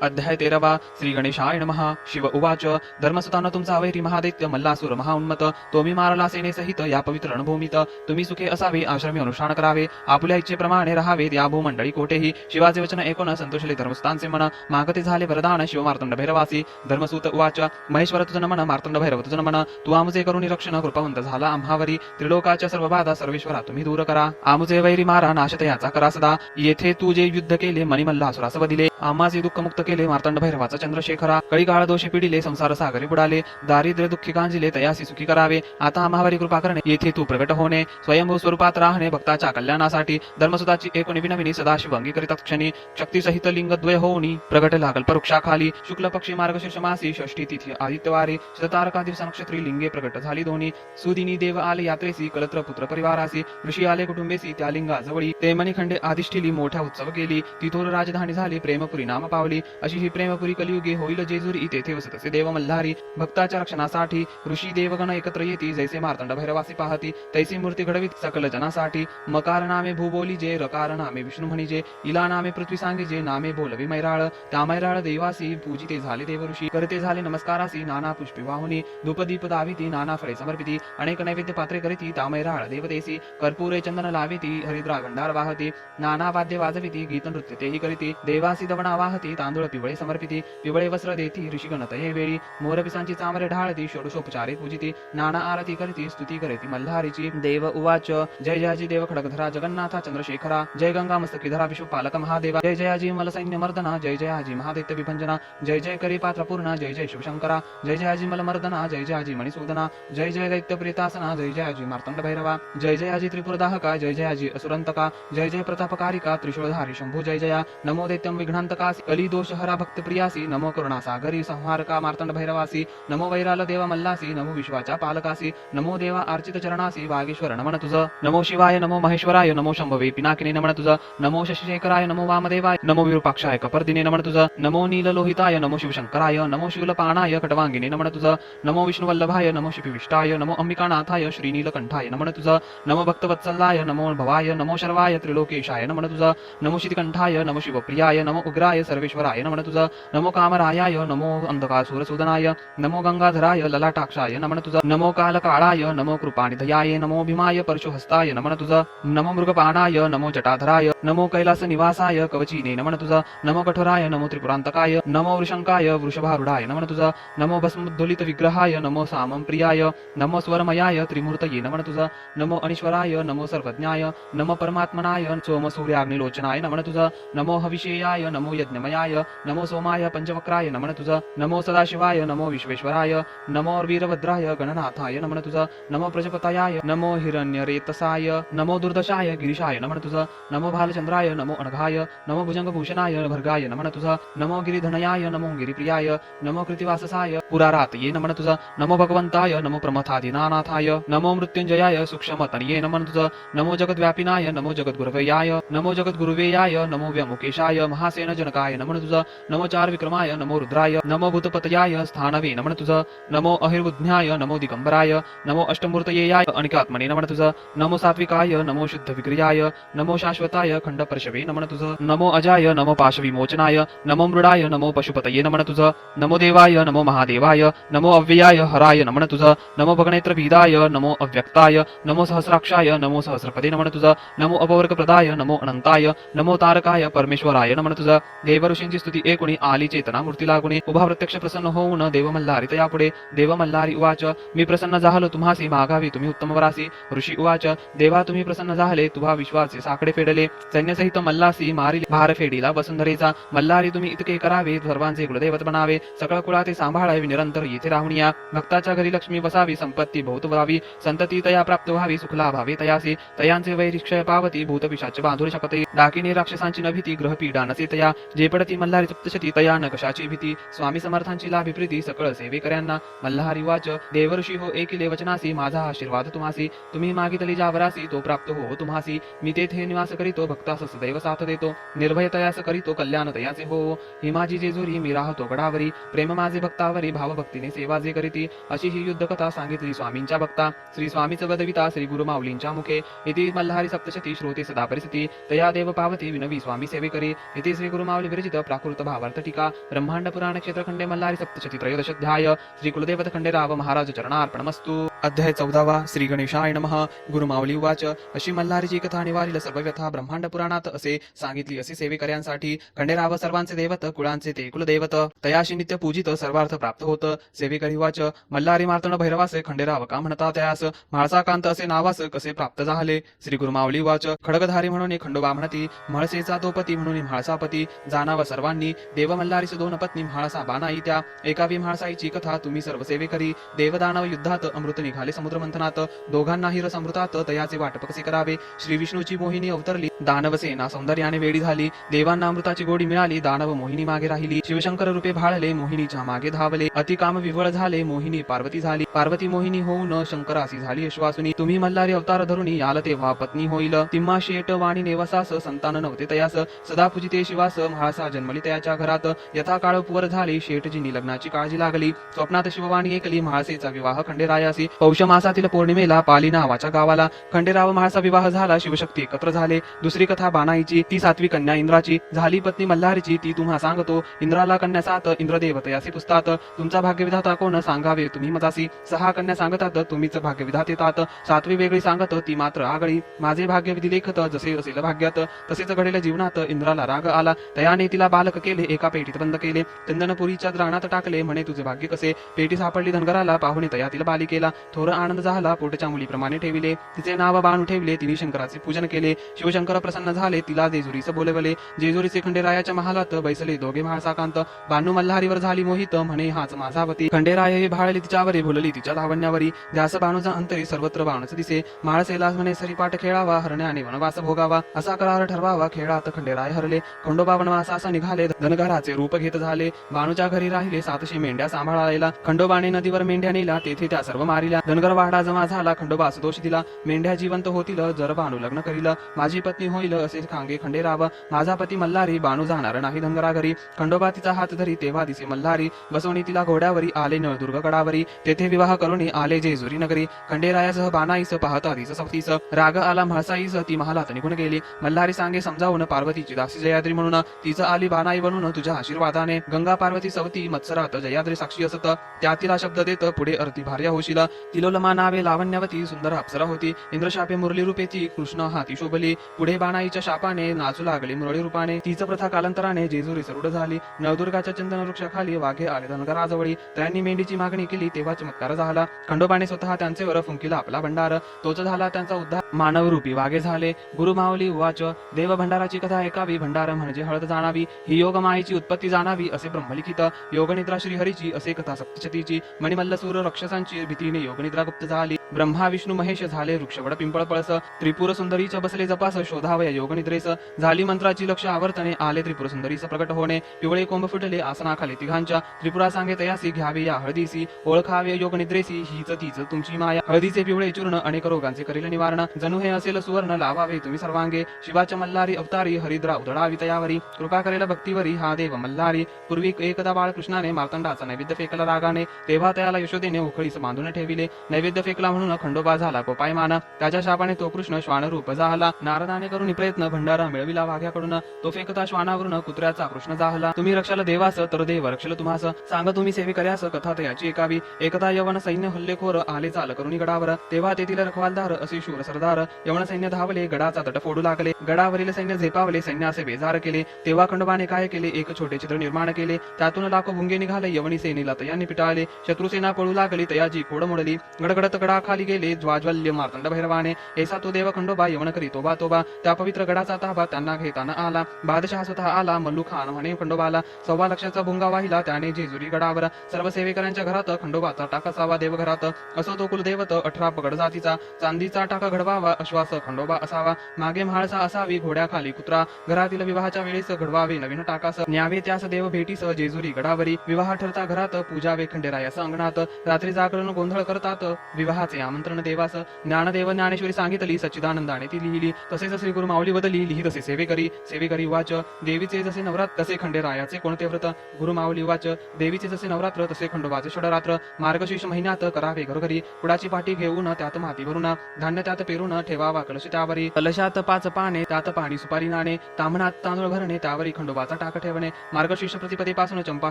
अध्याय 13 श्री गणेशाय नमः. शिव उवाच धर्मसुतान तुमचा वैरी महादैत्य मल्लासूर महाउन्मत. तुम्ही मारला सेनेसहित या पवित्र रणभूमीत. तुम्ही सुखे असावे आश्रमी अनुष्ठान करावे. आपुल्या इच्छेप्रमाणे राहावे या भूमंडळी कोठेही. शिवाचे वचन ऐकून संतोषले धर्मसुतांचे मन. मागते झाले वरदान शिव मार्तंड भैरवासी. धर्मसूत उवाच महेश्वर तुझं नमन मार्तंड भैरव तुझं नमन. तू आमुचे करुणी रक्षण कृपावंत झाला आम्हावरी. त्रिलोकाच्या सर्व बाधा सर्वेश्वरा तुम्ही दूर करा. आमुचे वैरी मारा नाशतयाचा करा सदा. येथे तू जे युद्ध केले मणिमल्लासुरास वदिले. आम्हाचे दुःख मुक्त केले मार्तंड भैरवाचा चंद्रशेखरा. कळी काळ दोषे पिडिले संसार सागरी बुडाले. दारिद्र्य दुःखी गांजिले तयासी सुखी करावे. आता आम्हावरी कृपा करणे येथे तू प्रगट होणे. स्वयंभू स्वरूपात राहणे भक्ताच्या कल्याणासाठी. धर्मसुताची एकूणी विनविनी सदाशिव अंगीकरित क्षणी. शक्तीसहित लिंगद्वय होऊनी प्रगट लागल परुक्षाखाली. शुक्ल पक्षी मार्गशीर्ष मासी षष्ठी तिथी आदित्यवारी. शततारका दिवसा नक्षत्री लिंगे प्रगट झाली दोन्ही. सुदिनी देव आले यात्रेसी कलत्र पुत्र परिवारासी. ऋषी आले कुटुंबेसी त्या लिंगाजवळी. ते मणिखंडे आदिष्ठिली मोठ्या उत्सव केली. तिथोर राजधानी झाली प्रेमपुरी नाम पावली. अशी ही प्रेमपुरी कलियुगे होईल जेजुरी तेथे वसतसे देव मल्हारी. भक्ताच्या रक्षणासाठी ऋषी देवगण एकत्र येती. जैसे मार्तंड भैरवासी पाहती तैसी मूर्ती घडवीत सकल जनासाठी. मकार नामे भूबोली जे रकार नामे विष्णू म्हणीजे. इला नामे पृथ्वी सांगिजे नामे बोलवी मैराळ. त्या मैराळ देवासी पूजिते झाले देव ऋषी. करते झाले नमस्कारासी नाना पुष्पी वाहुनी. धूपदीप दाविती नाना फळे समर्पिती. अनेक नैवेद्य पात्रे करीती त्या मैराळ देवतेसी. कर्पूरे चंदन लाविती हरिद्रा गंडार वाहती. नाना वाद्य वाजविती गीत नृत्य तेही करीती. देवासी दवणा वाहती तांदूळ पिवळे समर्पिती. पिवळे वस्त्र देती ऋषिगण तये वेळी. मोरपिसांची चामरे ढाळती षोडशोपचारे पूजिती. नाना आरती करीती स्तुती करीती मल्हारीची. देव उवाच जय जयाजी देव खडगधरा जगन्नाथा चंद्रशेखरा. जय गंगा मस्तकीधरा विश्वपालक महादेवा. जय जयाजी मल सैन्य मर्दना. जय जयाजी महादैत्य विभंजना. जय जय करी पात्र पूर्ण. जय जय शिवशंकरा. जय जयाजी मल मर्दना. जय जयाजी मणिसूदना. जय जय दैत्य प्रीतासना. जय जयाजी मार्तंड भैरवा. जय जयाजी त्रिपुरदाहका. जय जयाजी असुरंतका. जय जय प्रतापकारिका त्रिशूळधारी शंभू. जय जया नमो दैत्यम विघ्नांतकासी. कली दोष हरा भक्त प्रियासी. नमो करुणा सागरी संहारका मार्तंड भैरवासी. नमो वैराल देवा मल्लासी. नमो विश्वाच्या पालकासी. नमो देवा अर्चित चरणासी वागेश्वर नमन तुझं. नमो शिवाय नमो महेश्वराय. नमो शंभवे पिनाकिने नमन तुझं. नमो शशिशेखराय. नमो वामदेवाय. नमो विरूपाक्षाय कपर्दिने नमन तुझं. नमो नीललोहिताय. नमो शिवशंकराय. नमो शिवलपाणाय खटवांगिने नमन तुझं. नमो विष्णुवल्लभाय. नमो शिपिविष्टाय. नमो अंबिकानाथाय श्रीनीलकंठाय नमन तुझं. नमो भक्तवत्सलाय. नमो भवाय. नमो शर्वाय त्रिलोकेशाय नमन तुझं. नमो शितिकंठाय. नमो शिवप्रियाय. नमो उग्राय सर्वेश्वराय नमन तुझं. नमो कामरायाय. नमो अंधकासुरसूदनाय. नमो गंगाधराय ललाटाक्षाय नमन तुझं. नमो कालकाळाय. नमो कृपानिधयाय. नमो भीमाय परशुहस्ताय नमन तुझं. नमो मृगपाणाय. नमो जटाधराय. नमो कैलास निवासाय कवचीने नमन तुझं. नमो कठोराय. नमो त्रिपुरांतकाय. नमो वृषंकाय वृषभारूढाय नमन तुझं. नमो भस्मोद्दोलित विग्रहाय. नमो सामं प्रियाय. नमो स्वरमयाय त्रिमूर्तये नमन तुझं. नमो अनीश्वराय. नमो सर्वज्ञाय. नमो परमात्मनाय. सोम सूर्याग्निलोचनाय नमन तुझं. नमो हविषेयाय. नमो यज्ञमयाय. नमो सोमाय पंचवक्राय नमन तुझं. नमो सदाशिवाय. नमो विश्वेश्वराय. नमो वीरभद्राय गणनाथाय नमन तुझं. नमो प्रजपतयाय. नमो हिरण्यरेतसाय. नमो दुर्दशाय गिरीशाय नमन तुझं. नमो भालचंद्राय. नमो अनघाय. नमो भुजंगभूषणाय भर्गाय नमन तुझं. नमो गिरिधनयाय. नमो गिरिप्रियाय. नमो कृतिवाससाय पुरारातये नमन तुझं. नमो भगवंताय. नमो प्रमथादिनानाथाय. नमो मृत्युंजयाय सूक्ष्मतनये नमन तुझं. नमो जगद्व्यापिनाय. नमो जगद्गुरवेयाय. नमो जगद्गुरुवेयाय. नमो व्यामुकेशाय महासेन जनकाय नमन तुझं. नमो चार विक्रमाय. नमो रुद्राय. नमो भूतपतयाय स्थानवे नमन तुझं. नमो अहिर्बुद्ध्याय. नमो दिगंबराय. नमो अष्टमूर्तयेयाय अनिकात्मने नमन तुझं. नमो सात्विकाय. नमो शुद्ध विक्रियाय. नमो शाश्वताय खंडपर्शवे नमन तुझं. नमो अजाय. नमो पाशविमोचनाय. नमो मृडाय. नमो पशुपतये नमन तुझं. नमो देवाय. नमो महादेवाय. नमो अव्ययाय हराय नमन तुझं. नमो भगनेत्र भीदाय. नमो अव्यक्ताय. नमो सहस्राक्षाय. नमो सहस्रपदे नमन तुझं. नमो अपवर्गप्रदाय. नमो अनंताय. नमो तारकाय परमेश्वराय नमन तुझं. देव ऋषींची स्तुती एकूणी आली चेतना मूर्ती लागुणे. उभा प्रत्यक्ष प्रसन्न होऊन देव मल्हारी तया पुढे. देव मल्हारी उवाच मी प्रसन्न झालो तुम्हासी मागावी तुम्ही उत्तम वरासी. ऋषी उवाच देवा तुम्ही प्रसन्न झाले तुभा विश्वाचे साकडे फेडले. सैन्यसहित मल्लासी मारिले भार फेडीला वसुंधरेचा. मल्हारी तुम्ही इतके करावे सर्वांचे कुलदैवत बनावे. सकळ कुळाते सांभाळावे निरंतर येथे राहुनिया. भक्ताच्या घरी लक्ष्मी बसावी संपत्ती बहुत व्हावी. संतती तया प्राप्त व्हावी सुखला भावे तयासी. तयांचे वैरिक्षय पावती भूत पिशाच बांधून शकते. डाकिनी राक्षसांची न भीती ग्रह पीडा नसे तया. जे पडती मल्हारी सप्तशती तया न कशाची भीती. स्वामी समर्थांची लाभी प्रीती सकळ सेवेकऱ्यांना. मल्हारी वाच देवऋषी हो एकिले वचनासी. माझा आशीर्वाद तुम्हासी. तुम्ही मागितली ज्यावरासी तो प्राप्त हो तुम्हासी. मी तेथे निवास करीतो भक्तास सदैव साथ देतो. निर्भय तयास करीतो कल्याण तयाचे हो. ही माझी जेजुरी मी राहतो गडावरी. प्रेम माझे भक्तावरी भावभक्तीने सेवा जे करीती. अशी ही युद्धकथा सांगितली स्वामींच्या भक्ता. श्री स्वामीच वदविता श्री गुरु माऊलींच्या मुखे. इति मल्हारी सप्तशती श्रोते सदा परिस्थिती. तया देव पावती विनवी स्वामी सेवे करी. इति श्री गुरु माऊली विरचित प्राकृत भावार्थ टीका. ब्रह्मांड पुराण क्षेत्रखंडे मल्हारी सप्तशती त्रयोदश अध्याय. श्री कुलदेवत खंडे राव महाराज चरणार्पणमस्तु. अध्याय 14 श्री गणेशाय नमः. गुरुमाऊली उवाच. अशी मल्हारीची कथा निवारील सर्व व्यथा ब्रह्मांड पुराणात असे सांगितली. असे सेवेकऱ्यांसाठी खंडेराव सर्वांचे दैवत, कुळांचे ते कुलदैवत, तयाशी नित्य पूजित सर्वार्थ प्राप्त होत. सेवेकरी उवाच. मल्हारी मार्तंड भैरवासे खंडेराव का म्हणता तयास, म्हाळसाकांत असे नावास कसे प्राप्त झाले. श्री गुरुमाऊली उवाच. खडगधारी म्हणून खंडोबा म्हणती, म्हाळसेचा तो पती म्हणून म्हाळसापती. जाणाव सर्वांनी देव मल्हारीस दोन पत्नी म्हाळसा बानाई त्या. एकावी म्हाळसाईची कथा तुम्ही सर्व सेवेकरी. देवदानव युद्धात अमृत निघाले समुद्र मंथनात, दोघांनाही रस अमृतात, तयाचे वाटप कसे करावे. श्री विष्णूची मोहिनी अवतरली, दानव सेना सौंदर्याने वेडी झाली. देवांना अमृताची गोडी मिळाली, दानव मोहिनी मागे राहिली. शिवशंकर रूपे भाळले, मोहिनीच्या मागे धावले. अति काम विवळ झाले, मोहिनी पार्वती झाली. पार्वती मोहिनी होऊन शंकरासी झाली यशवासुनी. तुम्ही मल्हारी अवतार धरुणी याल तेव्हा पत्नी होईल. तिम्मा शेट वाणी नेवसास, संतान नव्हते तयास. सदा पूजिते शिवास, म्हाळसा जन्मली तयाच्या घरात. यथा काळ पुवर झाली, शेटजींनी लग्नाची काळजी लागली. स्वप्नात शिववाणी ऐकली, म्हाळसेचा विवाह खंडेरायासी. पौष मासातील पौर्णिमेला पाली नावाच्या गावाला खंडेराव म्हाळसा विवाह झाला. शिवशक्ती एकत्र झाले. दुसरी कथा बाणाईची, ती सातवी कन्या इंद्राची. झाली पत्नी मल्हारीची, ती तुम्हा सांगतो. इंद्राला कन्या सात, इंद्रदेव तयासी पुसतात. तुमचा भाग्यविधाता कोण सांगावे तुम्ही मजासी. सहा कन्या सांगतात, तुम्हीच भाग्यविधात येतात. सातवी वेगळी सांगत, ती मात्र आगळी. माझे भाग्यविधी लेखत, जसे असेल भाग्यात तसेच घडेल जीवनात. इंद्राला राग आला, तयाने तिला बालक केले. एका पेटीत बंद केले, चंदनपुरीच्या द्राणात टाकले. म्हणे तुझे भाग्य कसे. पेटी सापडली धनगराला, पाहुणे तया तिला बाली केला. थोर आनंद झाला, पोटच्या मुलीप्रमाणे ठेविले. तिचे नाव बाणू ठेवले, तिने शंकराचे पूजन केले. शिवशंकर प्रसन्न झाले, तिला जेजुरीस बोलवले. जेजुरीचे खंडेरायाच्या महालात बैसले दोघे म्हाळसाकांत. बाणू मल्हारीवर झाली मोहित, म्हणे हाच माझा पती. खंडेराय हे भाळले तिच्यावरी, भुलली तिच्या धावण्यावरी. ध्यास बाणूचा अंतरी सर्वत्र बाणच दिसे. म्हाळसेला म्हणे सरीपाठ खेळावा, हरण्याने वनवास भोगावा. असा करार ठरवावा, खेळात खंडेराय हरले. खंडोबा वनवासास निघाले, धनगराचे रूप घेत झाले. बाणूच्या घरी राहिले 700 मेंढ्या सांभाळायला. खंडोबाने नदीवर मेंढ्या नेला, तेथे त्या सर्व मारिल्या. धनगर वाडा जमा झाला, खंडोबास दोष दिला. मेंढ्या जिवंत होतील, जर बाणू लग्न करील. माझी पत्नी होईल असे खांगे खंडेराव. माझा पती मल्हारी, बाणू जाणार नाही धनगरा घरी. खंडोबा तिचा हात धरी, तेव्हा दिसे मल्हारी. बसवणी तिला घोड्यावरी, आले नळदुर्ग गडावरी. तेथे विवाह करून आले जेजुरी नगरी. खंडेरायासह बाणाईस पाहता दिस सवतीस. राग आला म्हाळसाईस, ती महालात निघून गेली. मल्हारी सांगे समजावून, पार्वतीची दासी जयाद्री म्हणून. तिचं आली बाणाई बनून तुझ्या आशीर्वादाने. गंगा पार्वती सवती मत्सरात जयाद्री साक्षी असत. त्या तिला शब्द देत, पुढे अर्धी भार्या होशील. तिलोलमा नावे लावण्यवती, सुंदर अप्सरा होती. इंद्रशापे मुरली रूपेची, कृष्ण हाती शोभली. पुढे बाणाईच्या शापाने नाचू लागली मुरळी रूपाने. तीच प्रथा कालांतराने जेजुरी सरूढ झाली. नवदुर्गाच्या चंदन वृक्षाखाली वाघे आले धनगराजवळी. त्यांनी मेंढीची मागणी केली, तेव्हा चमत्कार झाला. खंडोबाने स्वतः त्यांचे वर फुंकिला आपला भंडार. तोच झाला त्यांचा उद्धार, मानव रूपी वाघे झाले. गुरुमाऊली उवाच. देव भंडाराची कथा ऐकावी, भंडार म्हणजे हळद जाणावी. ही योग मायेची उत्पत्ती जाणावी, असे ब्रह्मलिखित. योगनिद्रा श्रीहरीची, असे कथा सप्तशतीची. मणिमल्लसूर राक्षसांची, भीतीने योगनिद्रा गुप्त झाली. ब्रह्मा विष्णू महेश झाले वृक्षवड पिंपळ पळस. त्रिपुर सुंदरीच्या बसले जपास, शोधावया योगनिद्रेस. झाली मंत्राची लक्ष आवर्तने, आले त्रिपुर सुंदरीस प्रकट होणे. पिवळे कोंब फुटले आसनाखाली तिघांच्या. त्रिपुरा सांगे तयासी, घ्यावे या हळदीसी. ओळखावे योगनिद्रेसी, हीच तीच तुमची माया. हळदीचे पिवळे चूर्ण, अनेक रोगांचे करील निवारण. जणू हे असेल सुवर्ण, लावावे तुम्ही सर्वांगे. शिवाच्या मल्हारी अवतारी, हरिद्रा उधळावी तयावरी. कृपा करेल भक्तीवरी, हा देव मल्हारी. पूर्वी एकदा बाळकृष्णाने मार्तंडाचा नैवेद्य फेकला रागाने. तेव्हा त्याला यशोदेने उखळीस बांधून ठेविले. नैवेद्य फेकला म्हणून खंडोबा झाला कोपायमान. त्याच्या शापाने तो कृष्ण श्वान रूप झाला. नारदाने करून प्रयत्न भंडारा मिळविला वाघ्याकडून. तो फेकता श्वानावरून कुत्र्याचा कृष्ण जाहला. तुम्ही रक्षल देवास, तर देव रक्षल तुम्हास. सांग तुम्ही सेवेकर्यास, कथा तयाची ऐकावी. एकदा यवन सैन्य हल्लेखोर आले चाल करून गडावर. तेव्हा तेथील रखवालदार असे शूर सरदार. यवन सैन्य धावले, गडाचा तट फोडू लागले. गडावरील सैन्य झेपावले, सैन्याचे बेजार केले. तेव्हा खंडोबाने काय केले, एक छोटे छिद्र निर्माण केले. त्यातून लाखो भुंगे निघाले. यवनी सेनेला तयांनी पिटाळले. शत्रुसेना पळू लागली, तयाची खोड मोडली. गडगडत गडाखाली गेले, ज्वाज्वल्य मार्तंड भैरवाने. ऐसा तो देव खंडोबा, यवन करी तोबा तोबा. त्या पवित्र गडाचा ताबा त्यांना घेताना आला. बादशहा स्वतः आला, मल्लू खान म्हणे खंडोबाला. 1.25 लाखाचा भुंगा वाहिला त्याने जेजुरी गडावर. सर्व सेवेकरांच्या घरात खंडोबाचा टाक असावा देव घरात. असो तो कुलदेवत 18 पगड जातीचा. चांदीचा टाका घडवावा, अश्वास खंडोबा असावा. मागे म्हाळसा असावी, घोड्याखाली कुत्रा. घरातील विवाहाच्या वेळेस घडवावे नवीन टाकास. न्यावे त्यास देव भेटीस जेजुरी गडावरी. विवाह ठरता घरात, पूजावे खंडेरायास अंगणात. रात्री जागरण गोंधळ करतात, विवाहाचे आमंत्रण देवास. ज्ञानदेव ज्ञानेश्वरी सांगितली, सच्चिदानंदाने ती लिहिली. तसेच श्री गुरु माऊली बदली, लिही तसे सेवेकरी. सेवेकरी वाच. देवीचे जसे नवरात्र तसे खंडेरायाचे कोणते व्रत. गुरु माऊली वाच. देवीचे जसे नवरात्र तसे खंडोबाचे षडरात्र. मार्गशीर्ष महिन्यात करावे घरोघरी. कुडाची पाठी घेऊन त्यात माती भरून, धान्य त्यात पेरून ठेवावा कलश त्यावरी. कलशात 5 पाने, त्यात पाणी सुपारी नाणे. तांबणात तांदूळ भरणे, त्यावरी खंडोबाचा टाक ठेवणे. मार्गशीर्ष प्रतिपदेपासून चंपा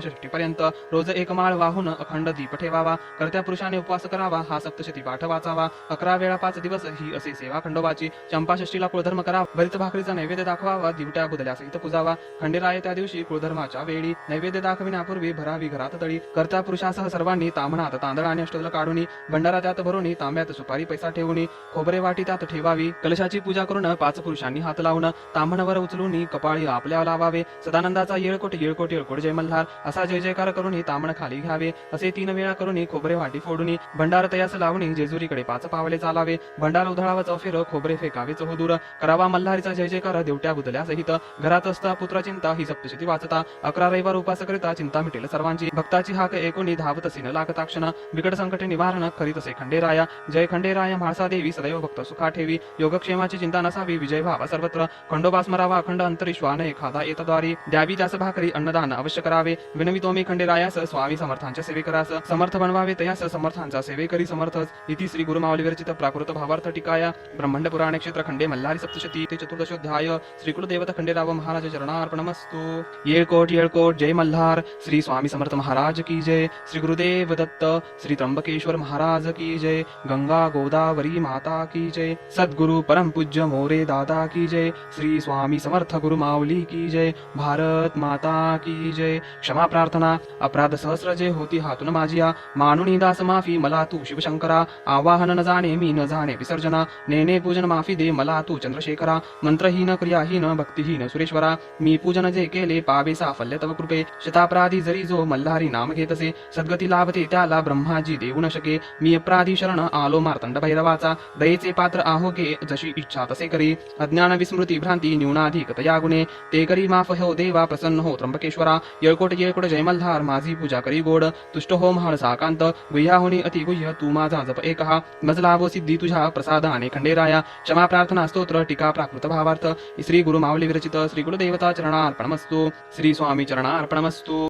षष्टीपर्यंत रोज 1 माळ वाहून अखंड दीप ठेवावा. कर्त्या पुरुषाने उपवास करावा. करावा, हा सप्तशती पाठ वाचावा, 11 वेळा 5 दिवस ही असे सेवा खंडोबाची. चंपाषष्टीला कुळधर्म करावा, भरीत भाकरीचा नैवेद्य दाखवावा, दिवट्या गुदल्या सहित पूजावा. खंडेराय त्या दिवशी कुळधर्माच्या वेळी नैवेद्य दाखविण्यापूर्वी भरावी घरात तळी. कर्ता पुरुषासह सर्वांनी ताम्हणात तांदळ आणि अष्टदल काढून भंडारा त्यात भरून तांब्यात सुपारी पैसा ठेवून खोबरे वाटी त्यात ठेवावी. कलशाची पूजा करून 5 पुरुषांनी हात लावून ताम्हणावर उचलून कपाळी आपल्या लावावे. सदानंदाचा येळकोट येळकोट येळकोट जय मल्हार असा जय जयकार करून ताम्हण खाली घ्यावे. असे 3 वेळा करून खोबरे वाटी फोडून भंडार तयास लावून जेजुरीकडे 5 पावले चालावे. भंडार उधळावा चौफेर, खोबरे फेकावे चहूदूर. करावा मल्हारीचा जय जयकार देवट्या गुदल्या सहित. घरात असता पुत्र चिंता ही सप्तशती वाचता. 11 रविवार उपास करिता चिंता मिटेल सर्वांची. भक्ताची हाक ऐकून धावत सीन लागताक्षण. बिकट संकटे निवारण करीत असे खंडेराया. जय खंडेराया म्हाळसा देवी सदैव भक्त सुखा ठेवी. योगक्षेमाची चिंता नसावी, विजय व्हावा सर्वत्र. खंडोबा स्मरावा अखंड अंतरिश्वान एखादा येतद्वारी. द्यावी त्यास भाकरी अन्नदान अवश्य करावे. विनवितो मी खंडेरायास स्वामी समर्थांच्या सेवेकरास. समर्थ बनवावे तयास समर्थांचा सेवेकरी समर्थच. इति श्री गुरु माऊली विरचित प्राकृत भावार्थ टीकाया ब्रह्मांड पुराणे क्षेत्र खंडे मल्हारी सप्तशती ते चतुर्दशोध्याय. श्री कुलदेवता खंडेराव महाराज चरणार्पणमस्तु. येळकोट येळकोट जय मल्हार. श्री स्वामी समर्थ महाराज की जय. श्री गुरुदेव दत्त. श्री त्र्यंबकेश्वर महाराज की जय. गंगा गोदावरी माता की जय. सद्गुरु परम पूज्य मोरे दादा की जय. श्री स्वामी समर्थ गुरु माऊली की जय. भारत माता की जय. क्षमा प्रार्थना. अपराध सहस्र जे होती हातून माझिया. मानुनी दास माफी मला तू शिवशंकरा. आवाहन न जाणे मी न जाणे विसर्जना. नेने पूजन माफी दे मला तू चंद्रशेखरा. मंत्रहीन क्रियाहीन भक्तिहीन सुरेश्वरा. मी पूजन जे केले पावे साफल्य तव कृपे. शतापराधी जरी जो मल्हारी नाम घेतसे. सद्गती लाभते त्याला ब्रह्माजी देऊ न शके. मी अपराधी शरण आलो मार्तंड भैरवाचा. दयेचे पात्र आहो गे जशी इच्छा तसे करी. अज्ञान विस्मृती भ्रांती न्यूनाधिक तया गुणे. ते करी माफ हो देवा प्रसन्न हो त्र्यंबकेश्वरा. येळकोट येळकोट जय मल्हार माझी पूजा करी गोड. तुष्ट हो महाळ साकांत गुह्याहुनी अति गुह्य तू माझा जप एकहा. मजलावो सिद्धी तुझ्या प्रसादाने खंडेराया. क्षमा प्रार्थना स्तोत्र टीका प्राकृत भावार्थ. श्री गुरु माऊली विरचित. श्री गुरुदेवता चरणार्पणमस्तु. श्री स्वामी चरणार्पणमस्तु.